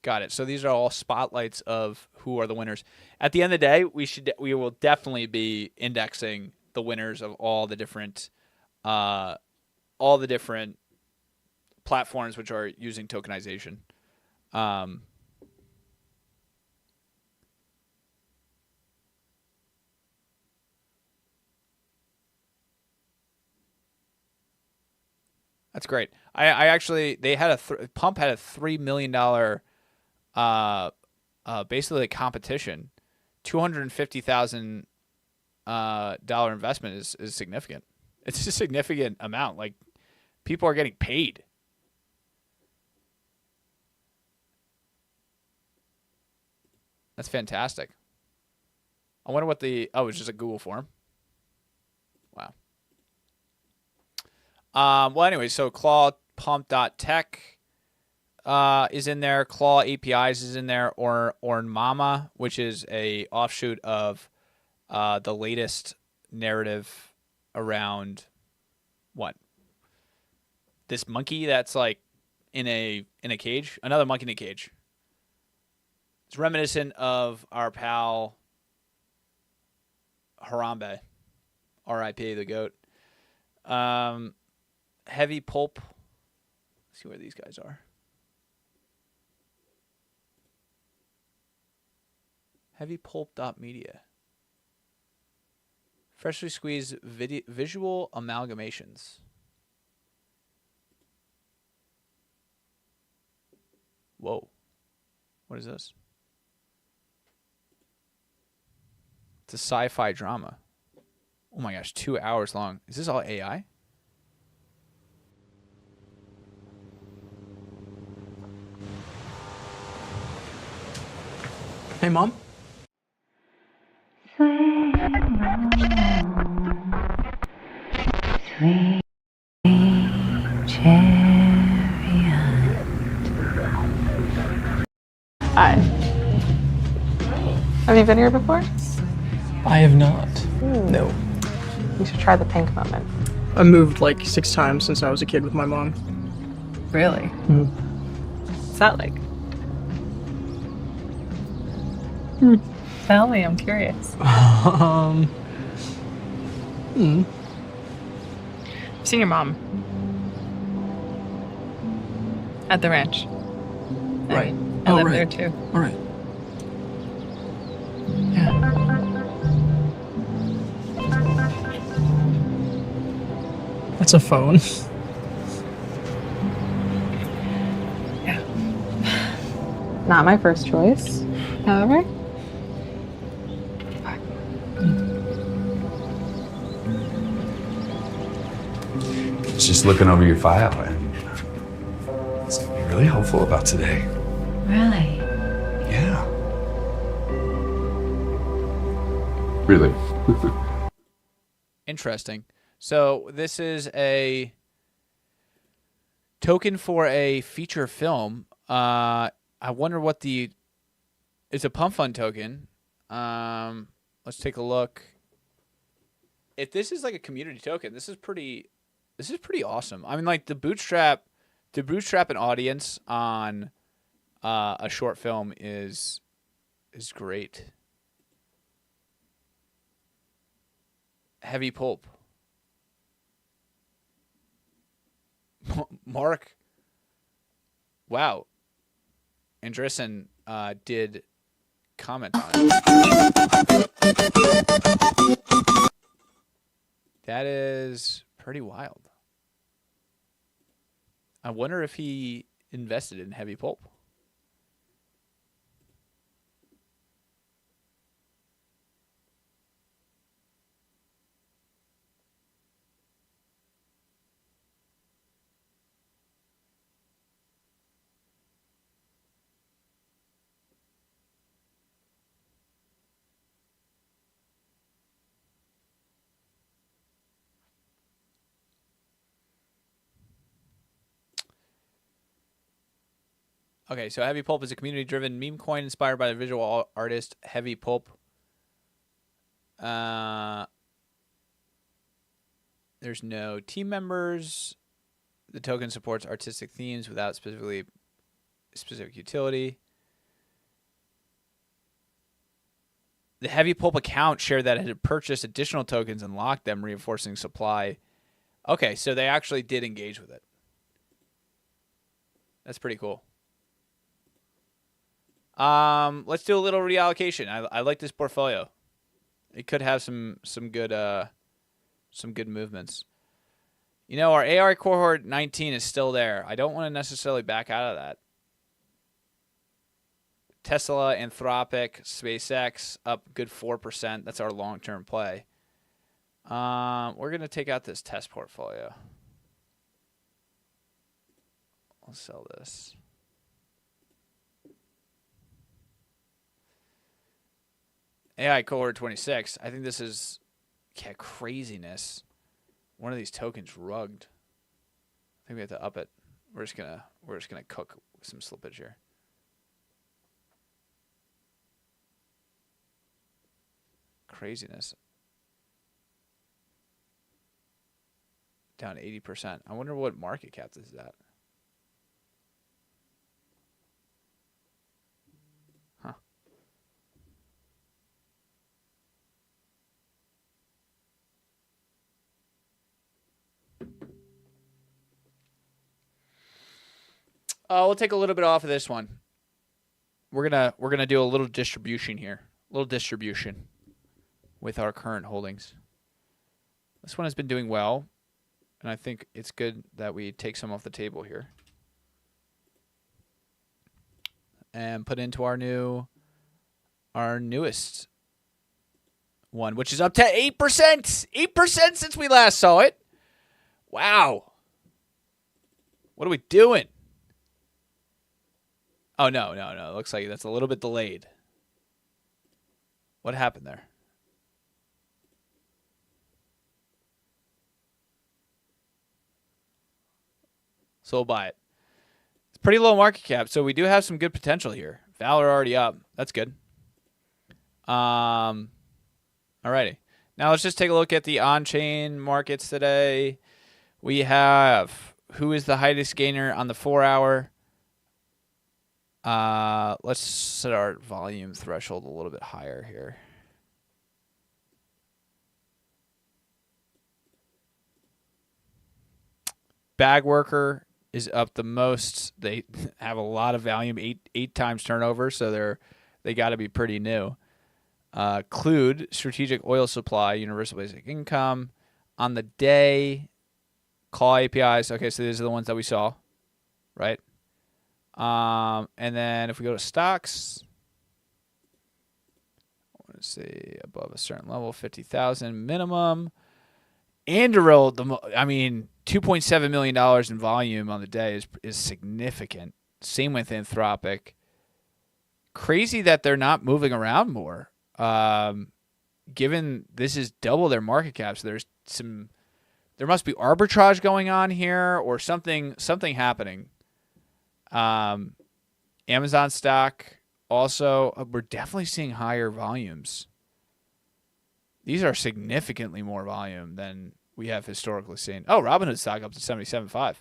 Got it. So these are all spotlights of who are the winners. At the end of the day, we will definitely be indexing the winners of all the different platforms which are using tokenization. That's great. I actually Pump had a $3 million basically a competition. $250,000 dollar investment is significant. It's a significant amount. Like, people are getting paid. That's fantastic. I wonder what it's just a Google form. Wow. Well, anyway, so clawpump.tech is in there. Claw APIs is in there. Or Mama, which is a offshoot of the latest narrative around what? This monkey that's like in a cage. Another monkey in a cage. It's reminiscent of our pal Harambe, R.I.P. the goat. Heavy Pulp. Let's see where these guys are. Heavypulp.media. Freshly squeezed visual amalgamations. Whoa. What is this? It's a sci-fi drama. Oh my gosh, 2 hours long. Is this all AI?
Hey, Mom?
Sweet chariot.
Hi. Have you been here before?
I have not. No.
You should try the pink moment.
I moved like 6 times since I was a kid with my mom.
Really? What's that like? Tell me, I'm curious. I've seen your mom. At the ranch.
Right.
I live
right.
there too.
All right. Yeah. That's a phone.
Yeah. Not my first choice, however.
Just looking over your file, and it's gonna be really helpful about today.
Really?
Yeah. Really?
Interesting. So this is a token for a feature film. I wonder what it's a Pump Fund token. Let's take a look. If this is like a community token, this is pretty awesome. I mean, like to bootstrap an audience on a short film is great. Heavy Pulp. Mark. Wow. Andreessen did comment on it. That is pretty wild. I wonder if he invested in Heavy Pulp. Okay, so Heavy Pulp is a community-driven meme coin inspired by the visual artist Heavy Pulp. There's no team members. The token supports artistic themes without specific utility. The Heavy Pulp account shared that it had purchased additional tokens and locked them, reinforcing supply. Okay, so they actually did engage with it. That's pretty cool. Let's do a little reallocation. I like this portfolio. It could have some good movements. You know, our AR cohort 19 is still there. I don't want to necessarily back out of that. Tesla, Anthropic, SpaceX up good 4%. That's our long-term play. We're going to take out this test portfolio. I'll sell this. AI cohort 26. I think this is craziness. One of these tokens rugged. I think we have to up it. We're just gonna cook some slippage here. Craziness. Down 80%. I wonder what market cap this is at. Huh. We'll take a little bit off of this one. We're gonna do a little distribution here. A little distribution with our current holdings. This one has been doing well, and I think it's good that we take some off the table here. and put into our newest one, which is up to 8%. 8% since we last saw it. Wow. What are we doing? Oh, no. It looks like that's a little bit delayed. What happened there? So we'll buy it. It's pretty low market cap, so we do have some good potential here. Valor already up. That's good. Alrighty. Now let's just take a look at the on-chain markets today. We have who is the highest gainer on the 4-hour. Let's set our volume threshold a little bit higher here. Bagworker is up the most. They have a lot of volume, eight times turnover, so they got to be pretty new. Clued, Strategic Oil Supply, Universal Basic Income. On the day, call APIs. Okay, so these are the ones that we saw, right? And then if we go to stocks, I want to say above a certain level, 50,000 minimum. Anduril, $2.7 million in volume on the day is significant. Same with Anthropic. Crazy that they're not moving around more. Given this is double their market cap, so there must be arbitrage going on here or something happening. Amazon stock also, we're definitely seeing higher volumes. These are significantly more volume than we have historically seen. Oh, Robinhood stock up to 77.5.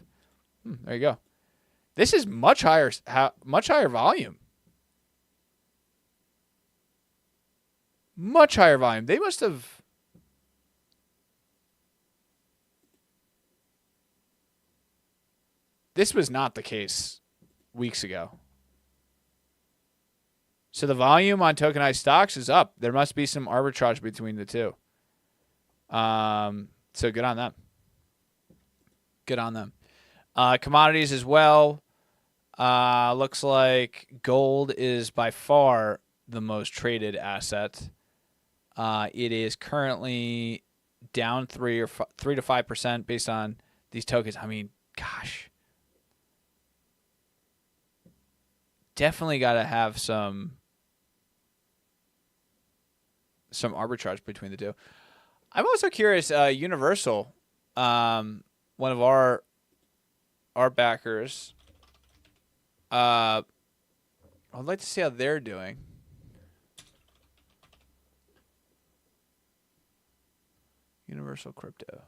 There you go. This is much higher volume. Much higher volume. They must have. This was not the case weeks ago. So the volume on tokenized stocks is up. There must be some arbitrage between the two. So good on them. Good on them. Commodities as well. Looks like gold is by far the most traded asset. It is currently down 3 to 5% based on these tokens. I mean, gosh. Definitely got to have some arbitrage between the two. I'm also curious, Universal, one of our backers, I'd like to see how they're doing. Universal Crypto.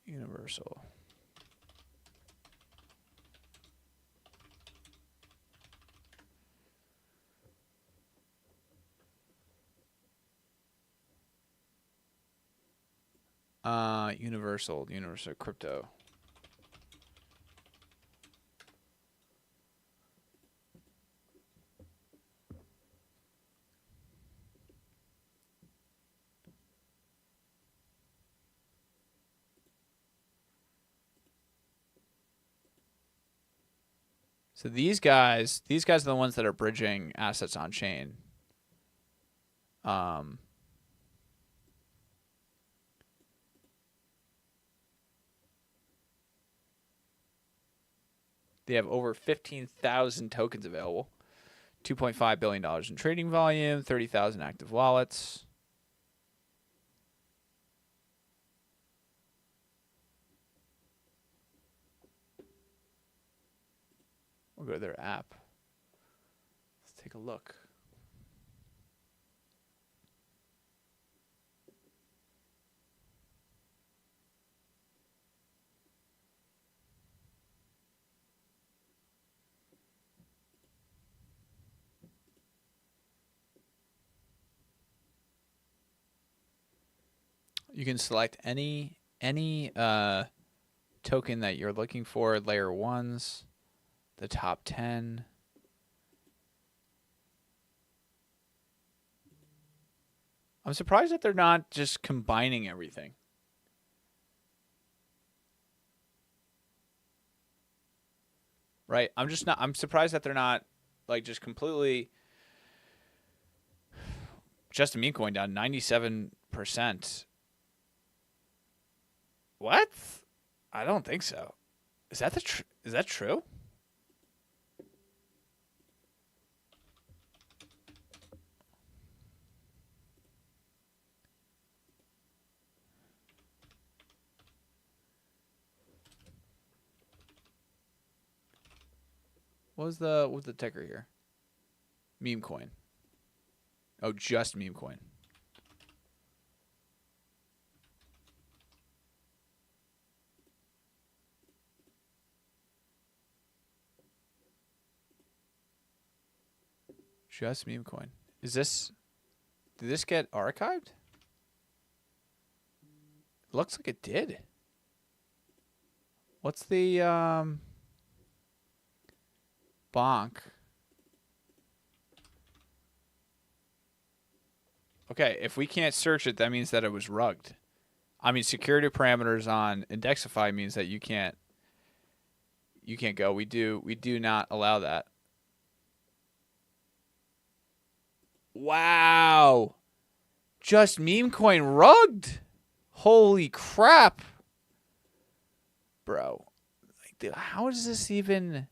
Universal. Universal Crypto. So these guys are the ones that are bridging assets on chain. They have over 15,000 tokens available, $2.5 billion in trading volume, 30,000 active wallets. We'll go to their app. Let's take a look. You can select any token that you're looking for, layer ones, the top 10. I'm surprised that they're not just combining everything. right? I'm just not. I'm surprised that they're not like just completely. Just a meme coin down 97%. What? I don't think so. Is that is that true? What was the ticker here? Meme coin. Oh, just meme coin. Just meme coin. Is this? Did this get archived? Looks like it did. What's the bonk? Okay, if we can't search it, that means that it was rugged. I mean, security parameters on Indexify means that you can't go. We do not allow that. Wow. Just meme coin rugged. Holy crap. Bro. Like, how does this even...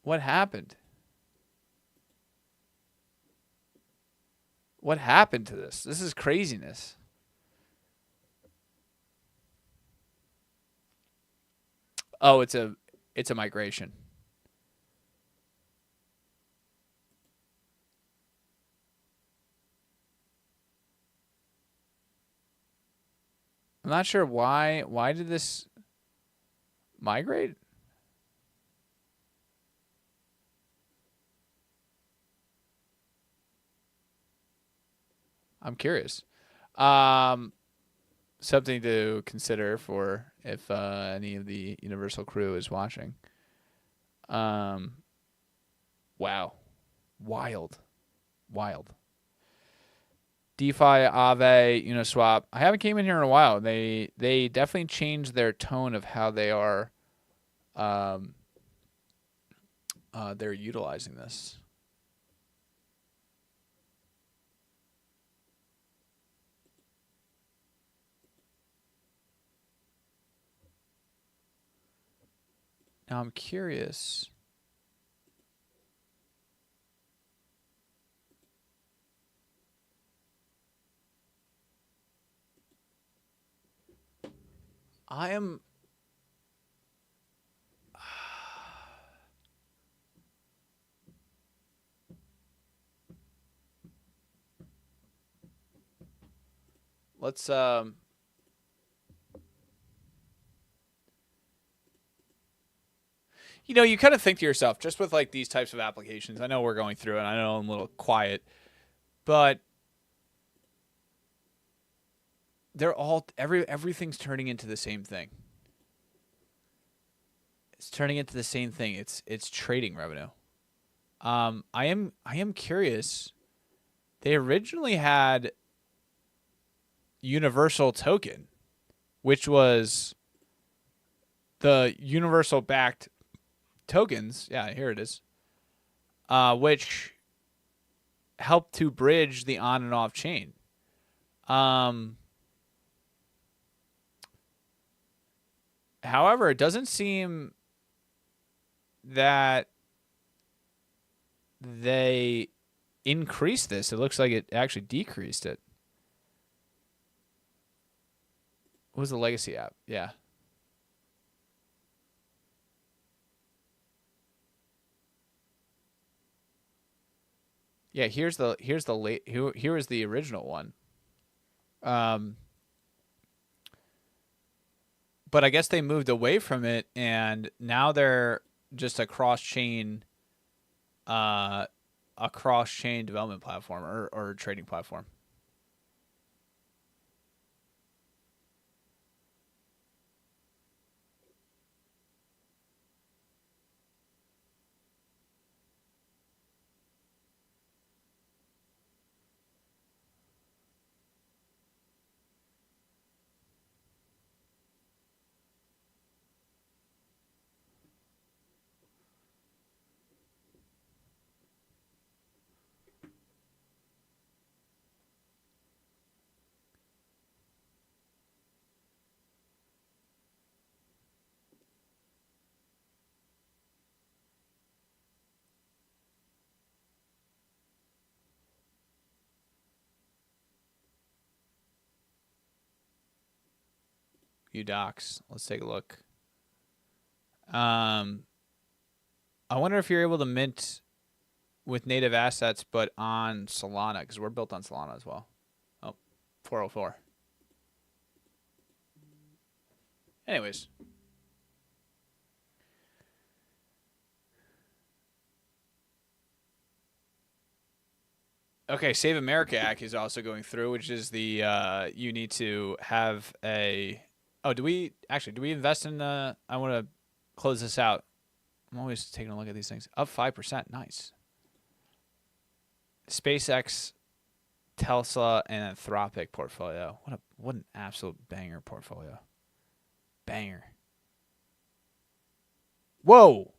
What happened? What happened to this? This is craziness. Oh, it's a migration. I'm not sure why. Why did this migrate? I'm curious. Something to consider for if any of the Universal crew is watching. Wow. Wild. DeFi, Aave, Uniswap. I haven't came in here in a while. They definitely changed their tone of how they are they're utilizing this. Now I'm curious. I am... Let's you kind of think to yourself, just with like these types of applications, I know we're going through it, and I know I'm a little quiet, but they're all everything's turning into the same thing. It's turning into the same thing. It's trading revenue. I am curious. They originally had Universal Token, which was the Universal backed tokens. Yeah, here it is. Which helped to bridge the on and off chain. However, it doesn't seem that they increased this. It looks like it actually decreased it. What was the legacy app? Yeah. Yeah, here is the original one. But I guess they moved away from it, and now they're just a cross-chain development platform or trading platform. UDocs. Let's take a look. I wonder if you're able to mint with native assets, but on Solana, because we're built on Solana as well. Oh, 404. Anyways. Okay, Save America Act is also going through, which is the you need to have a. Oh, do we invest in? I want to close this out. I'm always taking a look at these things. Up 5%, nice. SpaceX, Tesla, and Anthropic portfolio. What an absolute banger portfolio. Banger. Whoa.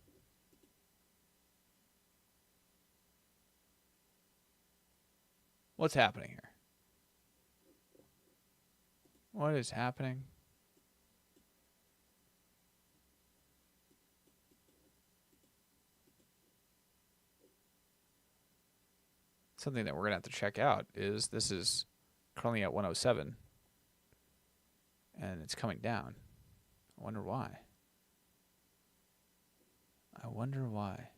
What's happening here? What is happening? Something that we're going to have to check out is this is currently at 107 and it's coming down. I wonder why. I wonder why.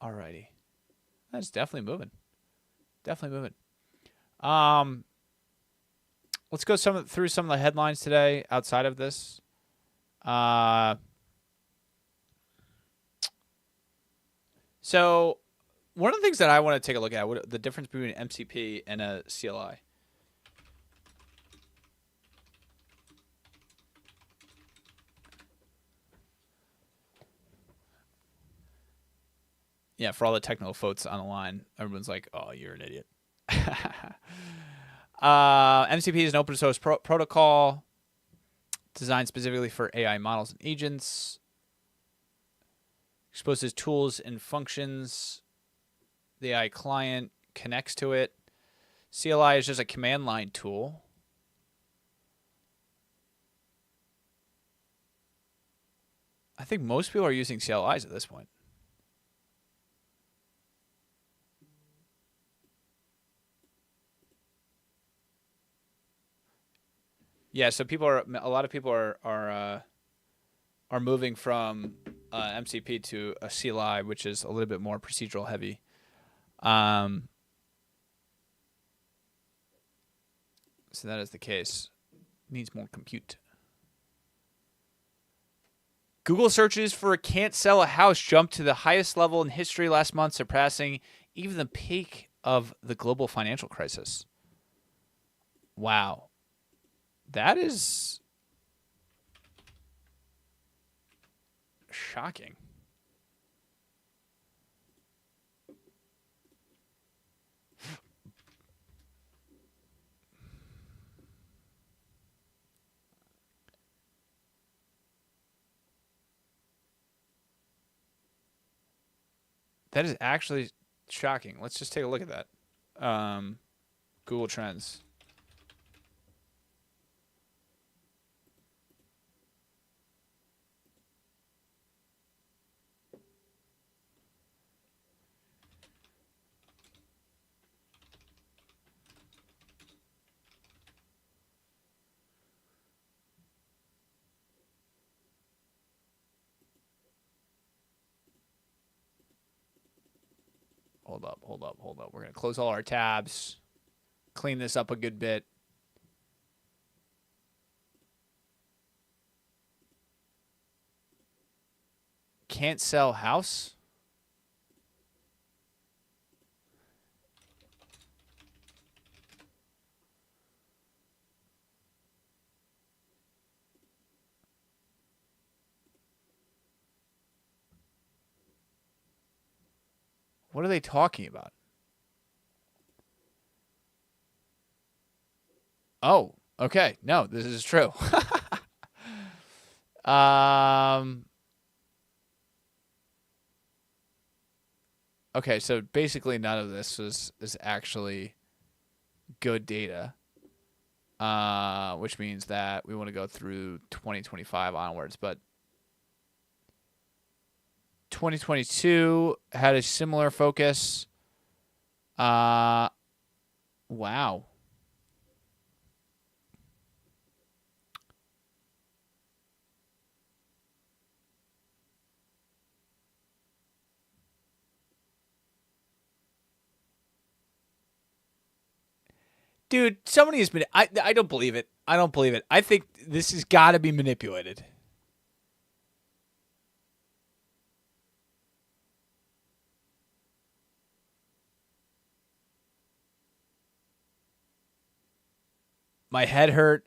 Alrighty. That's definitely moving. Definitely moving. Let's go through some of the headlines today outside of this. So one of the things that I want to take a look at, the difference between an MCP and a CLI. Yeah, for all the technical folks on the line, everyone's like, oh, you're an idiot. MCP is an open source protocol designed specifically for AI models and agents. Exposes tools and functions. The AI client connects to it. CLI is just a command line tool. I think most people are using CLIs at this point. Yeah, so a lot of people are moving from MCP to a CLI, which is a little bit more procedural heavy. So that is the case. Needs more compute. Google searches for can't sell a house jumped to the highest level in history last month, surpassing even the peak of the global financial crisis. Wow. That is shocking. That is actually shocking. Let's just take a look at that. Google Trends. Hold up. We're going to close all our tabs, clean this up a good bit. Can't sell house? What are they talking about? Oh, okay. No, this is true. Okay, so basically none of this is actually good data. which means that we want to go through 2025 onwards. But 2022 had a similar focus. Wow. Dude, somebody has been. I don't believe it. I don't believe it. I think this has got to be manipulated. My head hurt.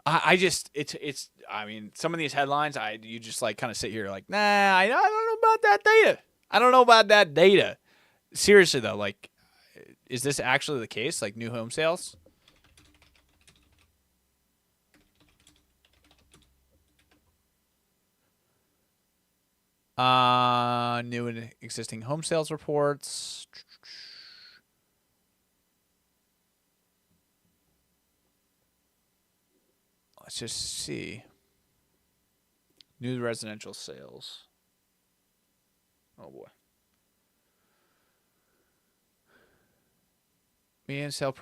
I just I mean, some of these headlines, you just like kind of sit here like, nah, I don't know about that data. I don't know about that data. Seriously though, like, is this actually the case? Like new home sales? New and existing home sales reports. Let's just see. New residential sales. Oh boy. Median sales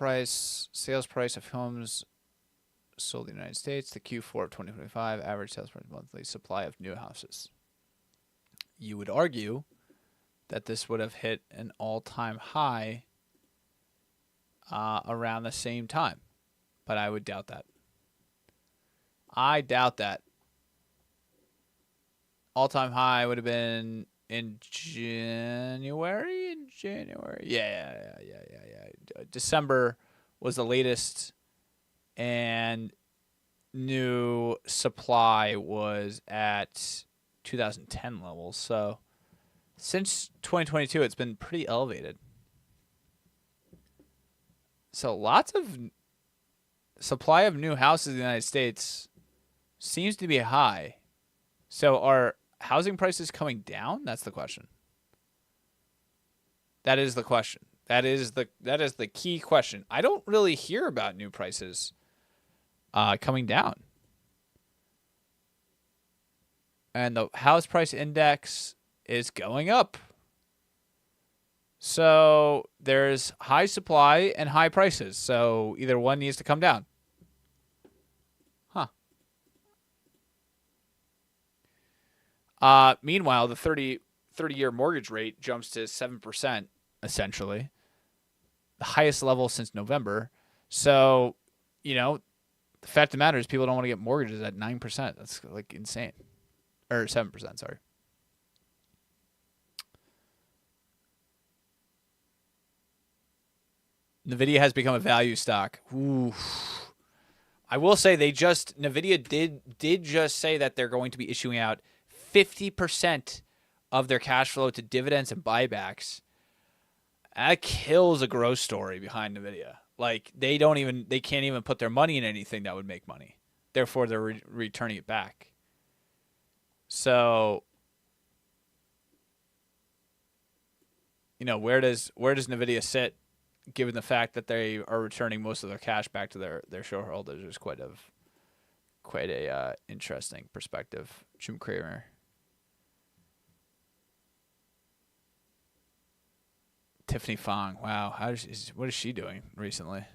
price of homes sold in the United States, the Q4 of 2025, average sales price monthly supply of new houses. You would argue that this would have hit an all-time high around the same time, but I would doubt that. I doubt that. All-time high would have been in January. Yeah. December was the latest, and new supply was at 2010 levels. So since 2022, it's been pretty elevated. So lots of supply of new houses in the United States seems to be high. So are housing prices coming down? That's the question. That is the question. That is the key question. I don't really hear about new prices coming down. And the house price index is going up. So there's high supply and high prices. So either one needs to come down. Meanwhile, the 30-year mortgage rate jumps to 7%, essentially. The highest level since November. So, the fact of the matter is people don't want to get mortgages at 9%. That's like insane. Or 7%, sorry. NVIDIA has become a value stock. Ooh. I will say NVIDIA did just say that they're going to be issuing out 50% of their cash flow to dividends and buybacks. That kills a growth story behind NVIDIA. Like they can't even put their money in anything that would make money. Therefore, they're returning it back. So, where does NVIDIA sit, given the fact that they are returning most of their cash back to their shareholders? Is quite a interesting perspective. Jim Cramer. Tiffany Fong. Wow, what is she doing recently?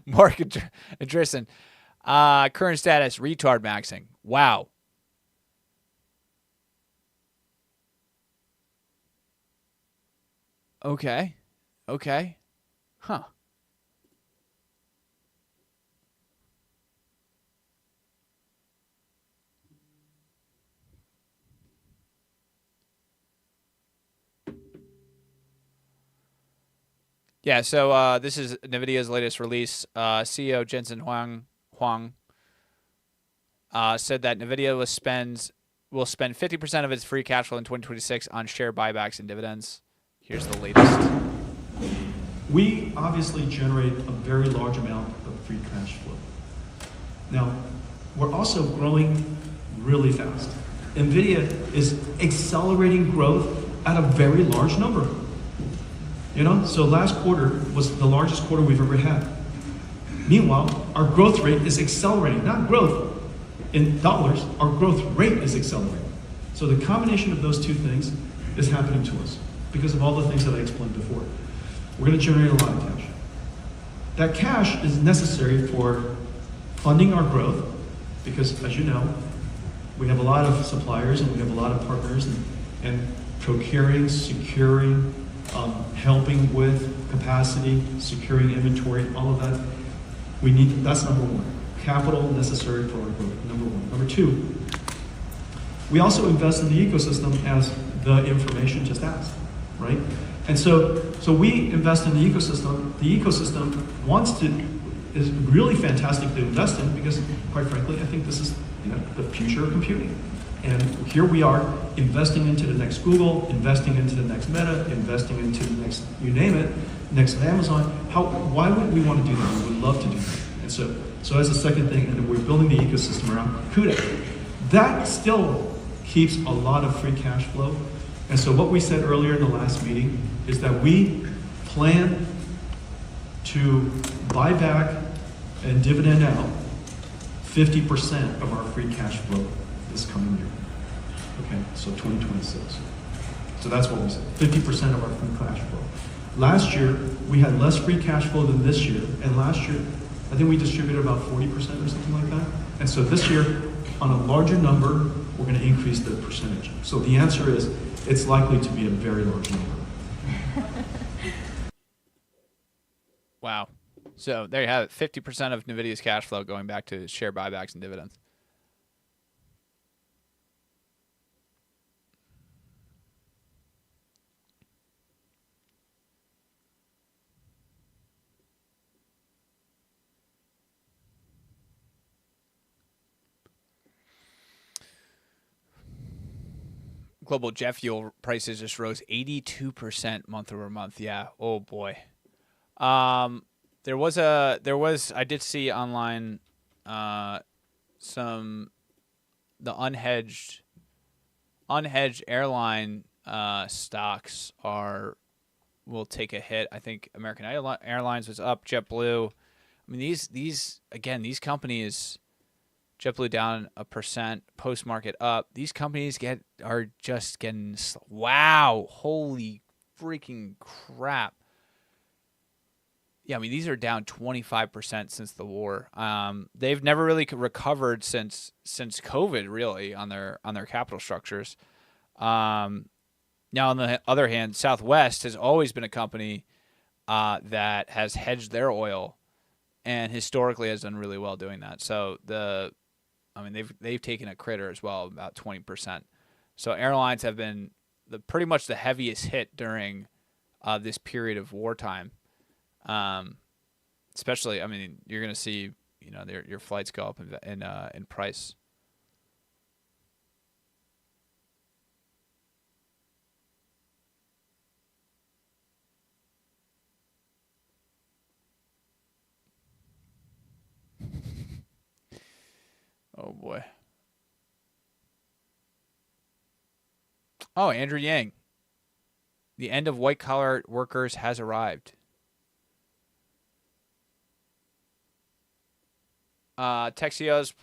Mark Andreessen. Current status, retard maxing. Wow. Okay. Huh. Yeah, so this is NVIDIA's latest release. CEO Jensen Huang said that NVIDIA will spend 50% of its free cash flow in 2026 on share buybacks and dividends. Here's the latest.
we obviously generate a very large amount of free cash flow. Now, we're also growing really fast. NVIDIA is accelerating growth at a very large number. So last quarter was the largest quarter we've ever had. Meanwhile, our growth rate is accelerating, not growth in dollars, our growth rate is accelerating. So the combination of those two things is happening to us because of all the things that I explained before. We're going to generate a lot of cash. That cash is necessary for funding our growth because, as you know, we have a lot of suppliers and we have a lot of partners and procuring, securing, helping with capacity, securing inventory, all of that. That's number one. Capital necessary for our growth, number one. Number two, we also invest in the ecosystem as the information just asked, right? And so we invest in the ecosystem. The ecosystem is really fantastic to invest in because, quite frankly, I think this is the future of computing. And here we are investing into the next Google, investing into the next Meta, investing into the next, you name it, next Amazon. Why would we want to do that? We would love to do that. And so that's the second thing, and we're building the ecosystem around CUDA. That still keeps a lot of free cash flow. And so what we said earlier in the last meeting is that we plan to buy back and dividend out 50% of our free cash flow this coming year. Okay, so 2026. So that's what we said, 50% of our free cash flow. Last year, we had less free cash flow than this year, and last year, I think we distributed about 40% or something like that. And so this year, on a larger number, we're going to increase the percentage. So the answer is, it's likely to be a very large number.
Wow. So there you have it. 50% of NVIDIA's cash flow going back to share buybacks and dividends. Global jet fuel prices just rose 82% month over month. Yeah. Oh boy. I did see online the unhedged airline stocks will take a hit. I think American Airlines was up, JetBlue. I mean these companies, JetBlue down 1%, post-market up. These companies are just getting, wow, holy freaking crap. Yeah, I mean, these are down 25% since the war. They've never really recovered since COVID, really, on their capital structures. Now, on the other hand, Southwest has always been a company that has hedged their oil and historically has done really well doing that. So they've taken a critter as well, about 20%. So airlines have been pretty much the heaviest hit during this period of wartime. Especially, I mean, you're going to see, your flights go up in price. Oh boy. Oh, Andrew Yang. The end of white-collar workers has arrived. Texio's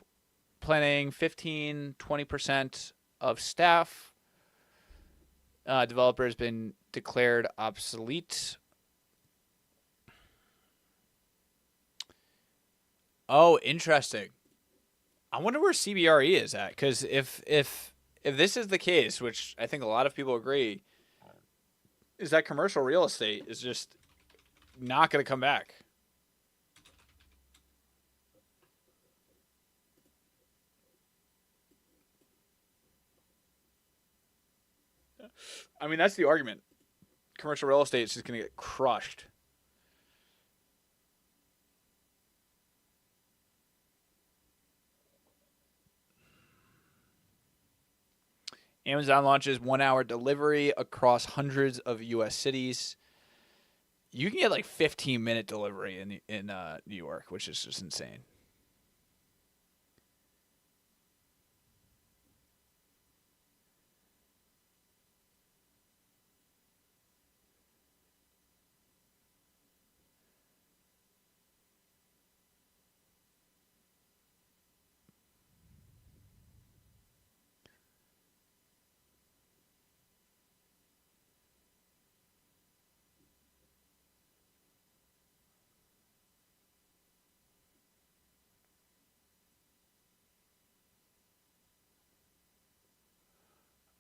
planning 15-20% of staff. Developer has been declared obsolete. Oh, interesting. I wonder where CBRE is at, because if this is the case, which I think a lot of people agree, is that commercial real estate is just not going to come back. I mean, that's the argument. Commercial real estate is just going to get crushed. Amazon launches 1-hour delivery across hundreds of U.S. cities. You can get like 15-minute delivery in New York, which is just insane.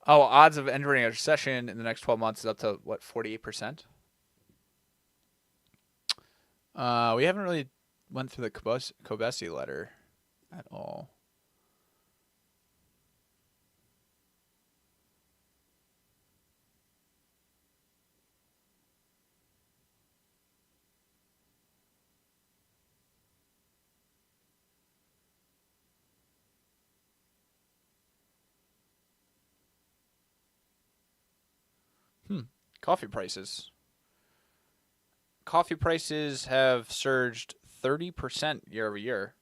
Oh, odds of entering a recession in the next 12 months is up to, what, 48%? We haven't really went through the Kobesi letter at all. Coffee prices. Coffee prices have surged 30% year over year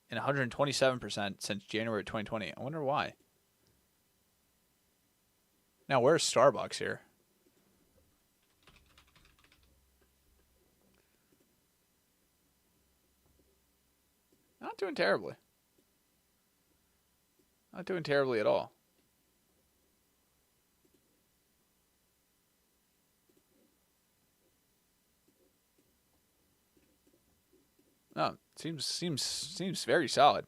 and 127% since January 2020. I wonder why. Now, where's Starbucks here? Not doing terribly. Not doing terribly at all. No, seems very solid.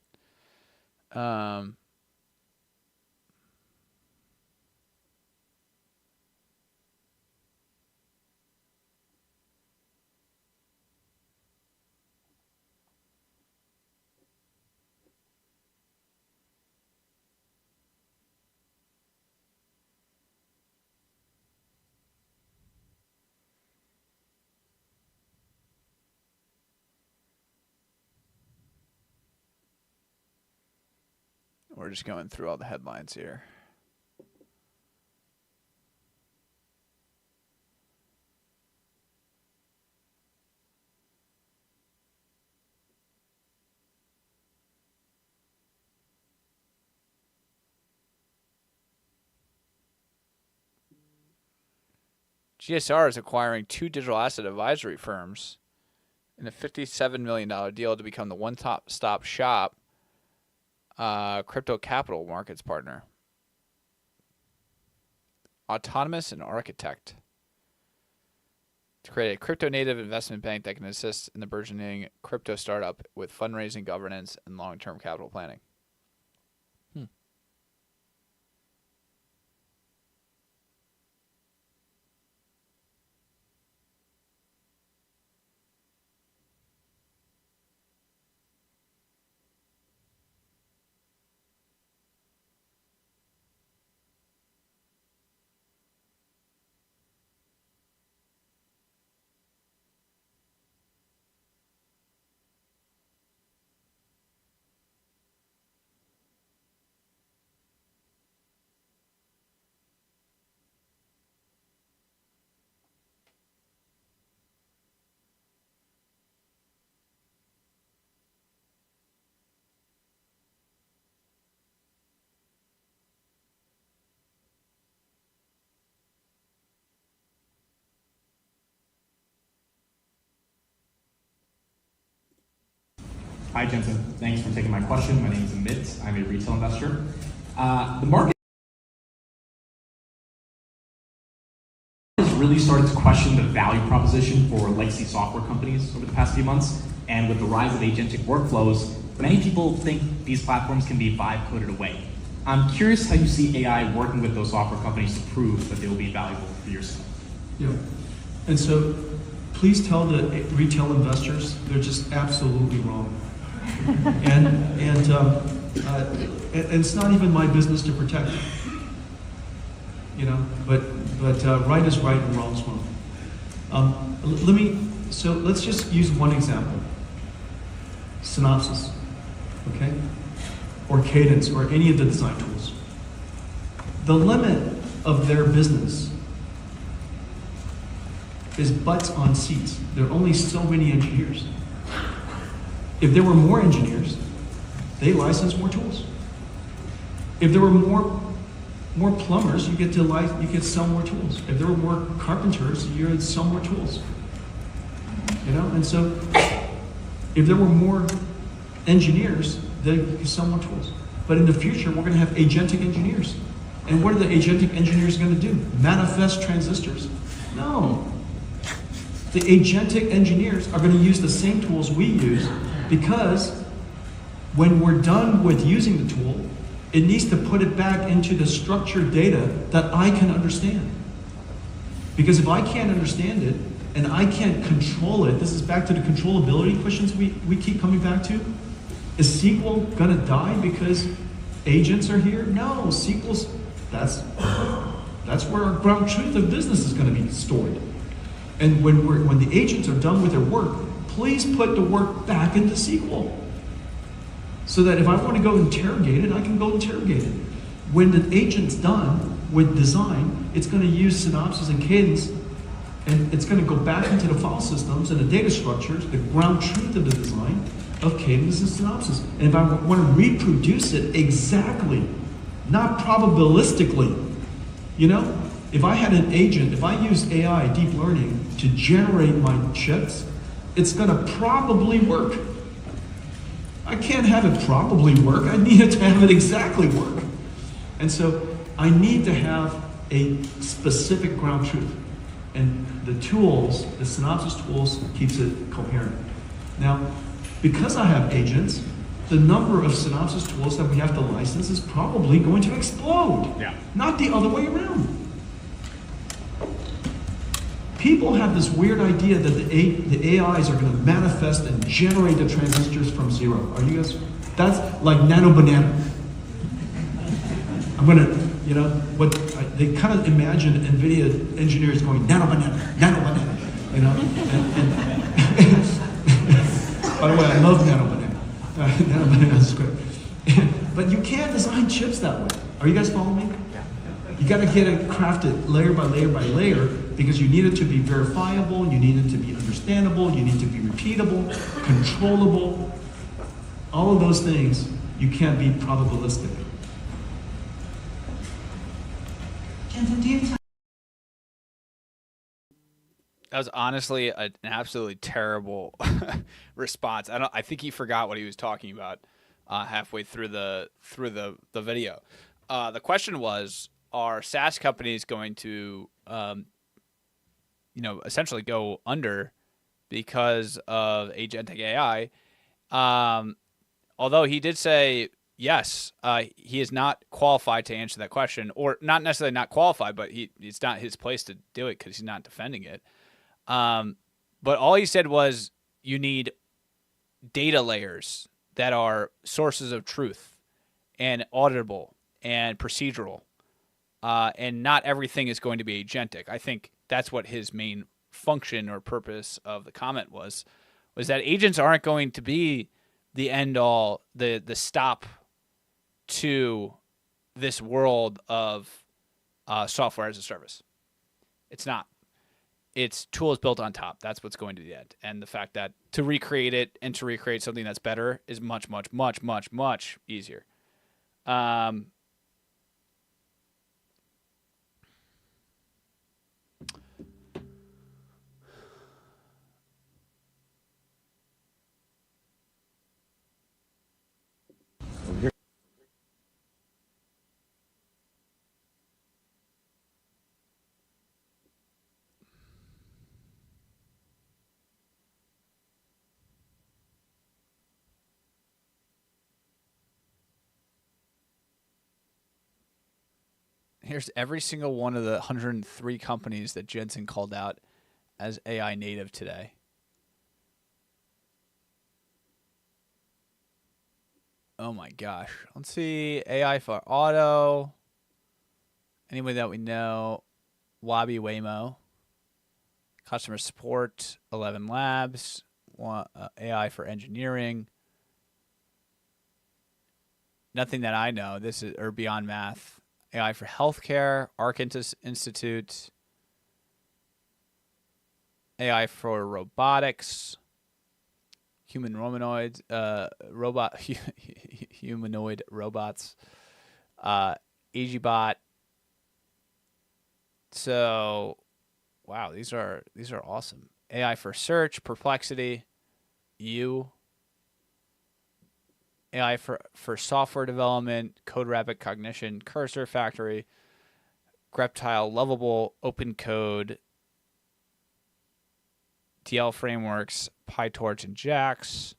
We're just going through all the headlines here. GSR is acquiring 2 digital asset advisory firms in a $57 million deal to become the one-stop shop crypto capital markets partner. Autonomous and Architect, to create a crypto-native investment bank that can assist in the burgeoning crypto startup with fundraising, governance, and long-term capital planning.
Hi, Jensen. Thanks for taking my question. My name is Amit. I'm a retail investor. The market has really started to question the value proposition for legacy software companies over the past few months. And with the rise of agentic workflows, many people think these platforms can be vibe coded away. I'm curious how you see AI working with those software companies to prove that they will be valuable for yourself.
Yeah. And so please tell the retail investors they're just absolutely wrong. And it's not even my business to protect, you know. But right is right and wrong is wrong. Let's just use one example. Synopsys, okay, or Cadence, or any of the design tools. The limit of their business is butts on seats. There are only so many engineers. If there were more engineers, they license more tools. If there were more plumbers, you get to sell more tools. If there were more carpenters, you would sell more tools. You know, and so if there were more engineers, they could sell more tools. But in the future, we're going to have agentic engineers. And what are the agentic engineers going to do? Manifest transistors? No. The agentic engineers are going to use the same tools we use, because when we're done with using the tool, it needs to put it back into the structured data that I can understand. Because if I can't understand it and I can't control it, this is back to the controllability questions we keep coming back to. Is SQL gonna die because agents are here? No, SQL's, that's where our ground truth of business is gonna be stored. And when the agents are done with their work, please put the work back into SQL. So that if I want to go interrogate it, I can go interrogate it. When the agent's done with design, it's going to use Synopsys and Cadence, and it's going to go back into the file systems and the data structures, the ground truth of the design of Cadence and Synopsys. And if I want to reproduce it exactly, not probabilistically, you know, if I had an agent, if I used AI, deep learning, to generate my chips, it's going to probably work. I can't have it probably work. I need it to have it exactly work. And so I need to have a specific ground truth. And the tools, the Synopsys tools, keeps it coherent. Now, because I have agents, the number of Synopsys tools that we have to license is probably going to explode.
Yeah.
Not the other way around. People have this weird idea that the AIs are going to manifest and generate the transistors from zero. Are you guys? That's like nano banana. I'm going to, you know, they kind of imagine NVIDIA engineers going nano banana, you know. By the way, I love nano banana. Nano banana is great. But you can't design chips that way. Are you guys following me? You got to get it crafted layer by layer by layer, because you need it to be verifiable, you need it to be understandable, you need to be repeatable, controllable. All of those things, you can't be probabilistic.
Jensen, do you have time?
That was honestly an absolutely terrible response. I think he forgot what he was talking about halfway through the video. The question was, are SaaS companies going to essentially go under because of agentic AI? Although he did say yes, he is not qualified to answer that question, or not necessarily not qualified, but it's not his place to do it because he's not defending it. But all he said was you need data layers that are sources of truth and auditable and procedural. And not everything is going to be agentic. I think that's what his main function or purpose of the comment was that agents aren't going to be the end all, the stop to this world of software as a service. It's not. It's tools built on top. That's what's going to be the end. And the fact that to recreate it and to recreate something that's better is much, much, much, much, much easier. Here's every single one of the 103 companies that Jensen called out as AI native today. Oh my gosh. Let's see. AI for auto. Anybody that we know. Wabi Waymo. Customer support. 11 Labs. AI for engineering. Nothing that I know. This is or Beyond Math. AI for healthcare, Arc Institute, AI for robotics, humanoid robots, EasyBot. So, wow, these are awesome. AI for search, Perplexity, AI for software development, CodeRabbit Cognition, Cursor Factory, Greptile, Lovable, OpenCode, TL Frameworks, PyTorch and JAX,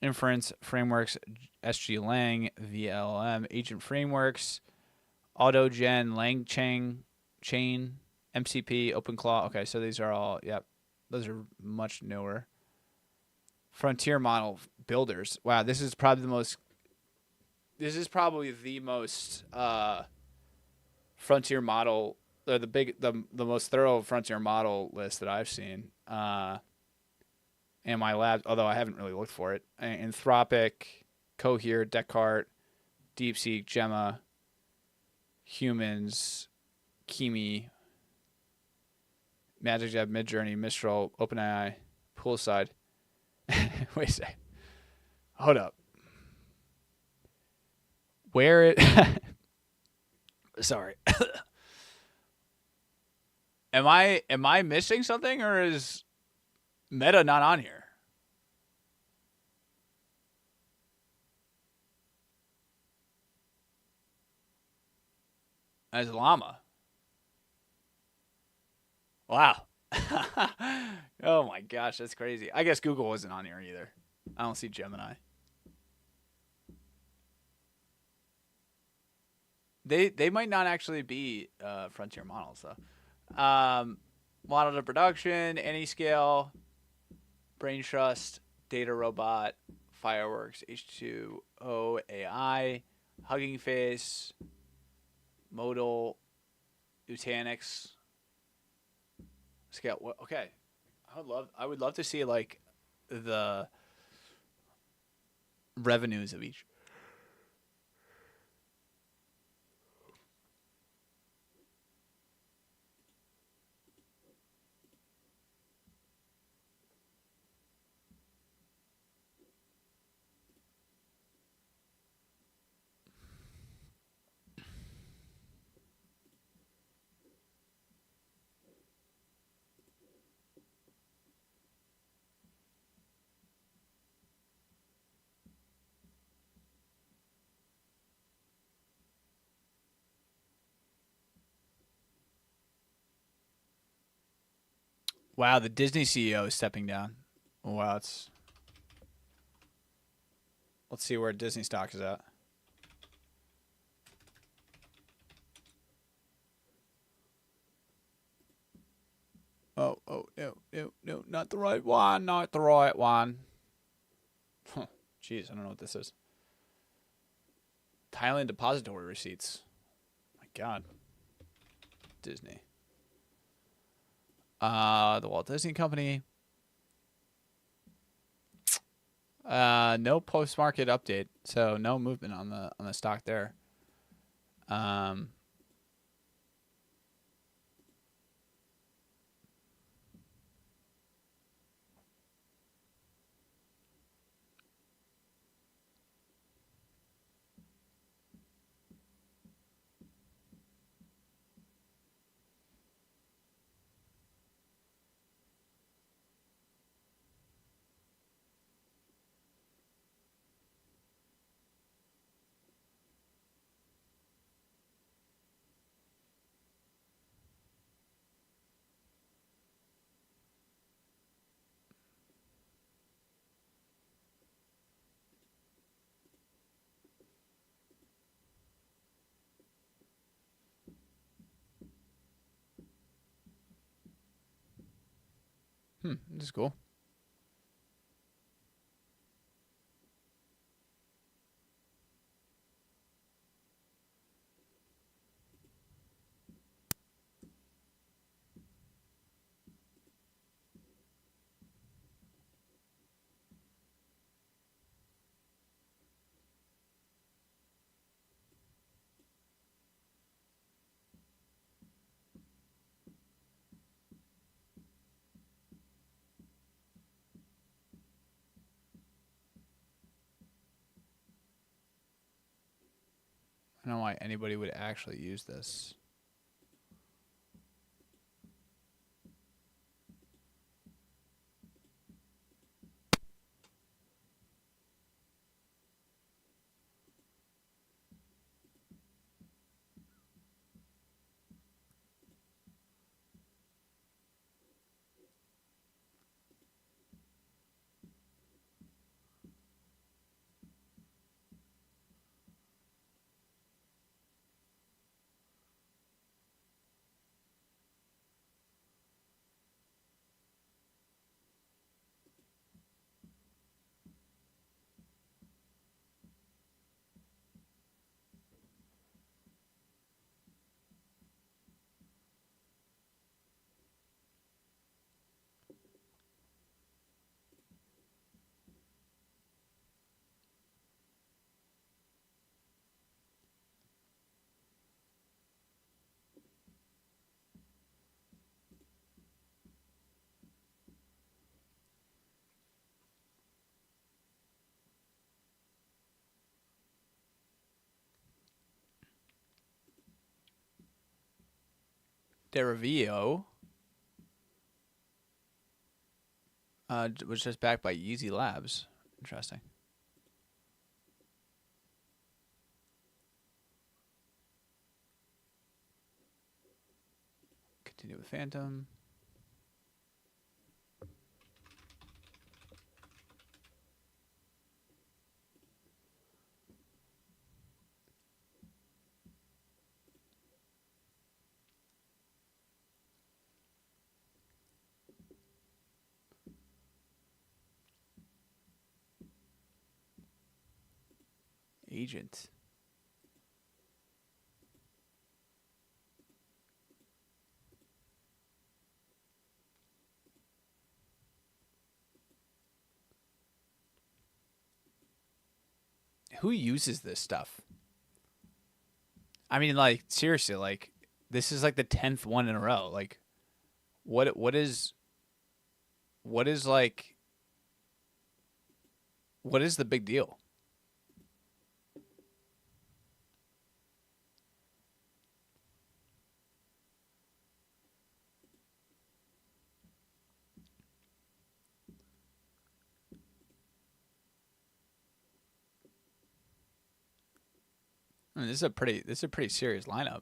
Inference Frameworks, SGLang, VLM, Agent Frameworks, AutoGen, LangChain, MCP, OpenClaw. Okay, so these are all, yep, those are much newer. Frontier model builders. Wow, this is probably the most frontier model, or the most thorough frontier model list that I've seen in my lab, although I haven't really looked for it. Anthropic, Cohere, Descartes, DeepSeek, Gemma, Humans, Kimi, MagicJab, Midjourney, Mistral, OpenAI, Poolside. Wait a second. Hold up. Where it... Sorry. Am I missing something, or is Meta not on here? As Llama. Wow. Oh my gosh, that's crazy. I guess Google wasn't on here either. I don't see Gemini. They might not actually be frontier models though. Model to production, Anyscale, Brain Trust, Data Robot, Fireworks, H2O AI, Hugging Face, Modal, Nutanix. Scale. Okay, I would love to see like the revenues of each. Wow, the Disney CEO is stepping down. Wow, let's see where Disney stock is at. Oh, no, not the right one, not the right one. Huh, jeez, I don't know what this is. Thailand depository receipts. My God. Disney. The Walt Disney Company. No post-market update, so no movement on the stock there. This is cool. I don't know why anybody would actually use this. Deravio was just backed by Yeezy Labs. Interesting. Continue with Phantom. Agent. Who uses this stuff? I mean, like, seriously, like, this is like the 10th one in a row. Like, what is like, what is the big deal? I mean, this is a pretty serious lineup.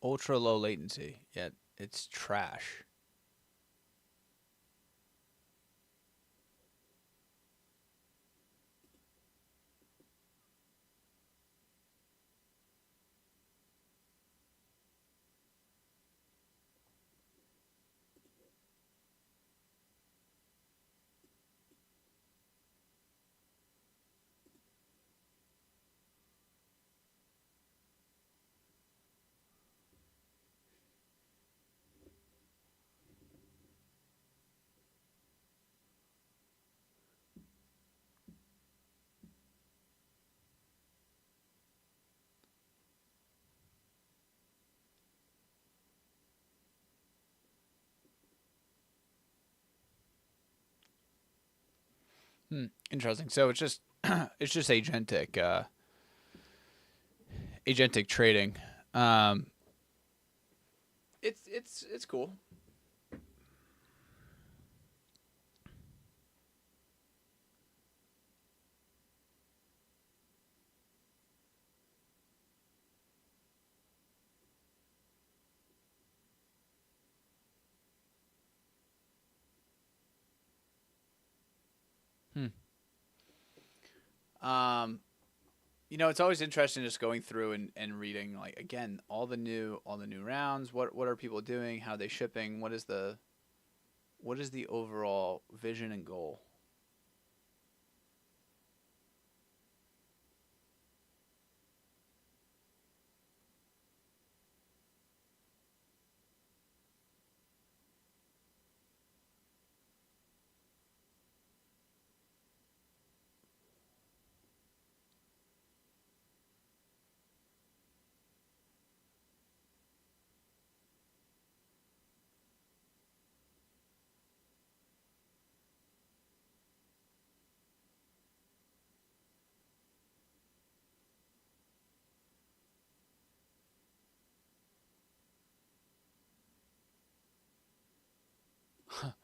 Ultra low latency, yet it's trash. Interesting. So it's just it's just agentic agentic trading. It's cool. You know, it's always interesting just going through and reading, like, again, all the new rounds. What are people doing? How are they shipping? What is the overall vision and goal?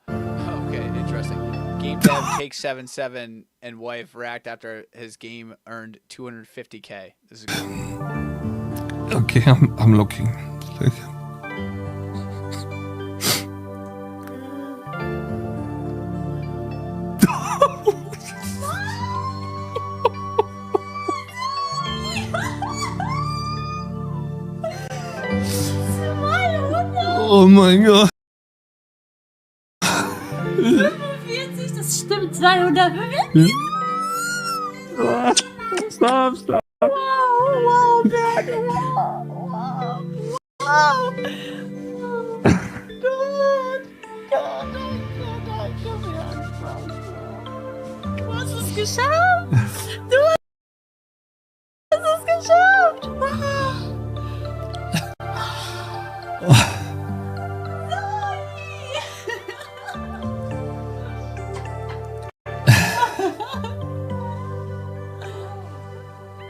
Okay, interesting. Game dev takes 7-7 and wife racked after his game earned 250K. This is good.
Okay, I'm looking. Oh mein Gott.
45, das stimmt, 250.
Stop.
Wow, Berg, wow. Du hast es geschafft. Du hast es geschafft.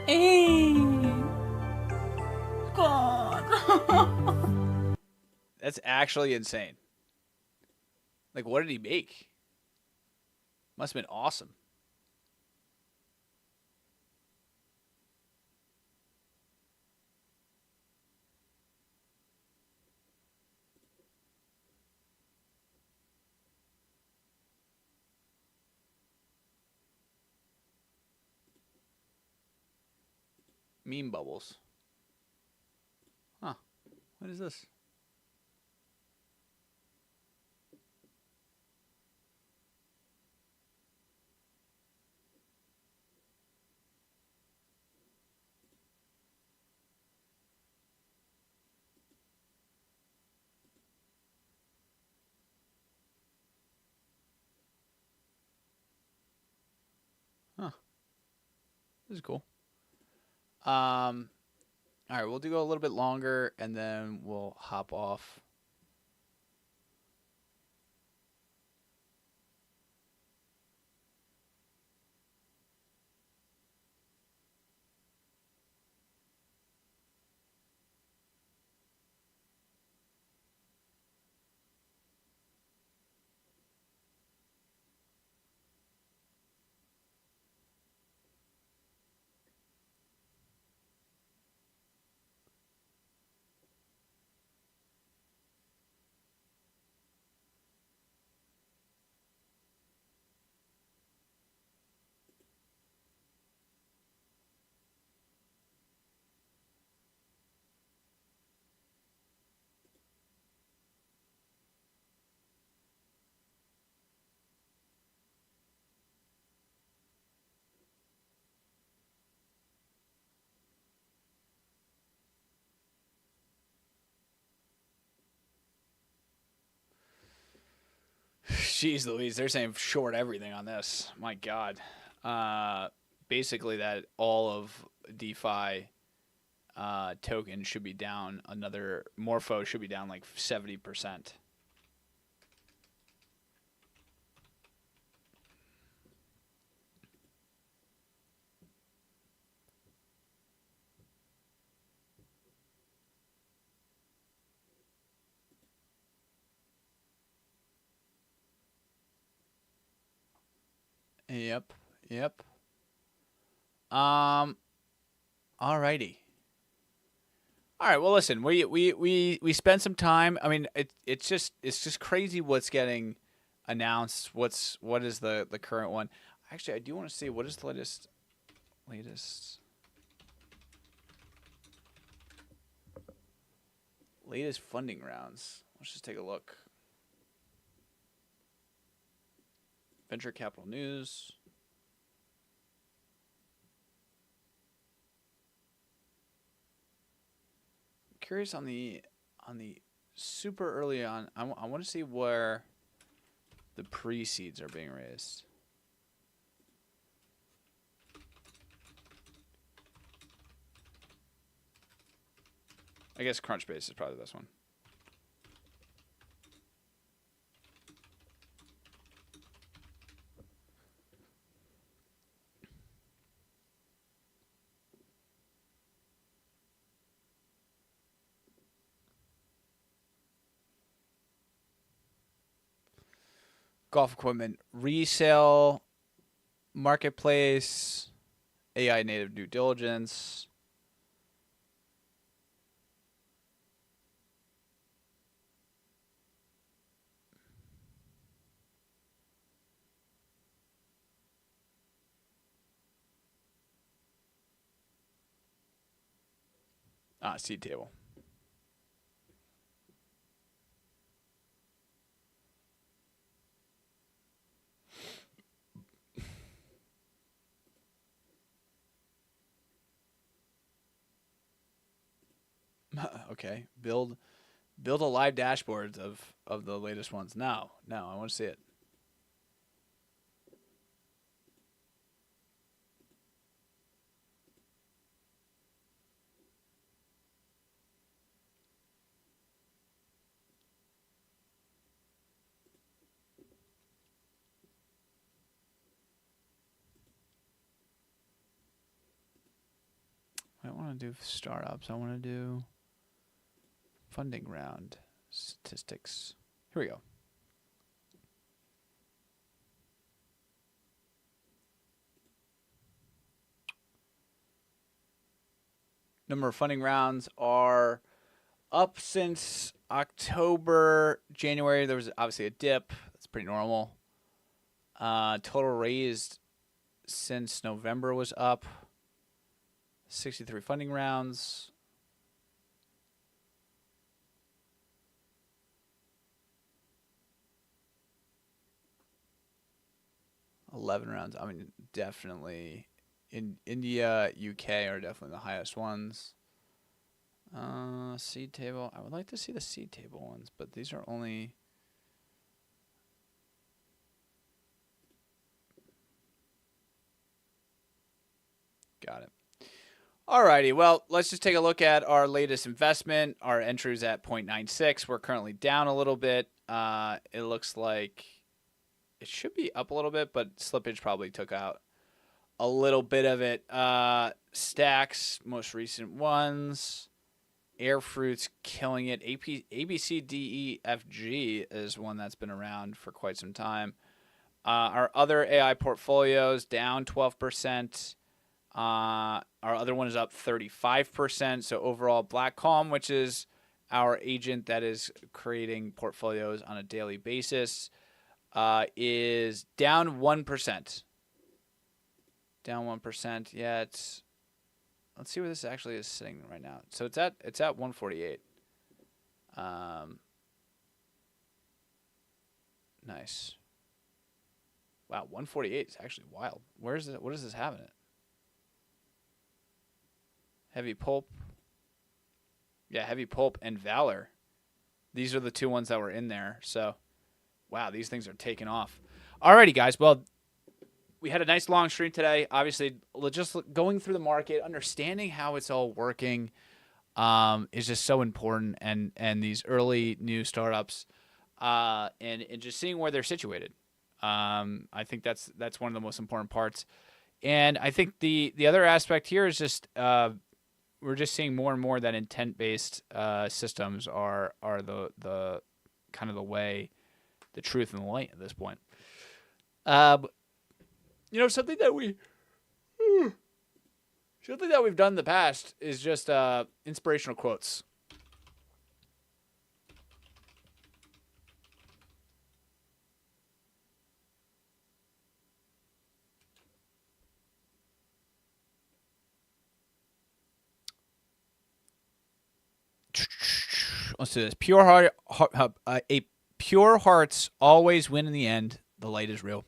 Hey. God.
That's actually insane. Like, what did he make? Must have been awesome. Meme bubbles. Huh. What is this? Huh. This is cool. All right, we'll do a little bit longer and then we'll hop off. Jeez Louise, they're saying short everything on this. My God. Basically that all of DeFi tokens should be down another, Morpho should be down like 70%. Yep. Alrighty. All right. Well, listen, we spent some time. I mean, it's just crazy what's getting announced. What is the current one? Actually, I do want to see what is the latest funding rounds. Let's just take a look. Venture capital news. I'm curious on the super early on. I want to see where the pre-seeds are being raised. I guess Crunchbase is probably the best one. Golf equipment resale, marketplace, AI native due diligence. Seed table. Okay, build a live dashboard of the latest ones. No, I want to see it. I don't want to do startups. I want to do funding round statistics. Here we go. Number of funding rounds are up since October. January, there was obviously a dip. That's pretty normal. Total raised since November was up. 63 funding rounds. $11 rounds. I mean, definitely in India, UK are definitely the highest ones. Seed table. I would like to see the seed table ones, but these are only. Got it. Alrighty, well, let's just take a look at our latest investment. Our entry is at 0.96. We're currently down a little bit. It looks like it should be up a little bit, but slippage probably took out a little bit of it. Stacks, most recent ones. Airfruit's killing it. ABCDEFG is one that's been around for quite some time. Our other AI portfolios down 12%. Our other one is up 35%. So overall, Black Calm, which is our agent that is creating portfolios on a daily basis, is down 1%. Down 1%. Yeah, let's see where this actually is sitting right now. So it's at 148. Nice. Wow, 148 is actually wild. Where is it? What is this having it? Heavy Pulp. Yeah, Heavy Pulp and Valor. These are the two ones that were in there. So, wow, these things are taking off. Alrighty, guys. Well, we had a nice long stream today. Obviously, just going through the market, understanding how it's all working is just so important. And these early new startups and just seeing where they're situated. I think that's one of the most important parts. And I think the other aspect here is just we're just seeing more and more that intent-based systems are the kind of the way, the truth and the light at this point. You know, something that we've done in the past is just inspirational quotes. Let's do this. A pure hearts always win in the end. The light is real.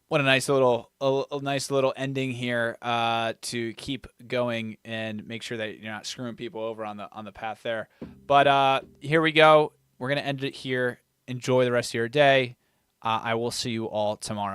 What a nice little ending here to keep going and make sure that you're not screwing people over on the path there. But here we go. We're gonna end it here. Enjoy the rest of your day. I will see you all tomorrow.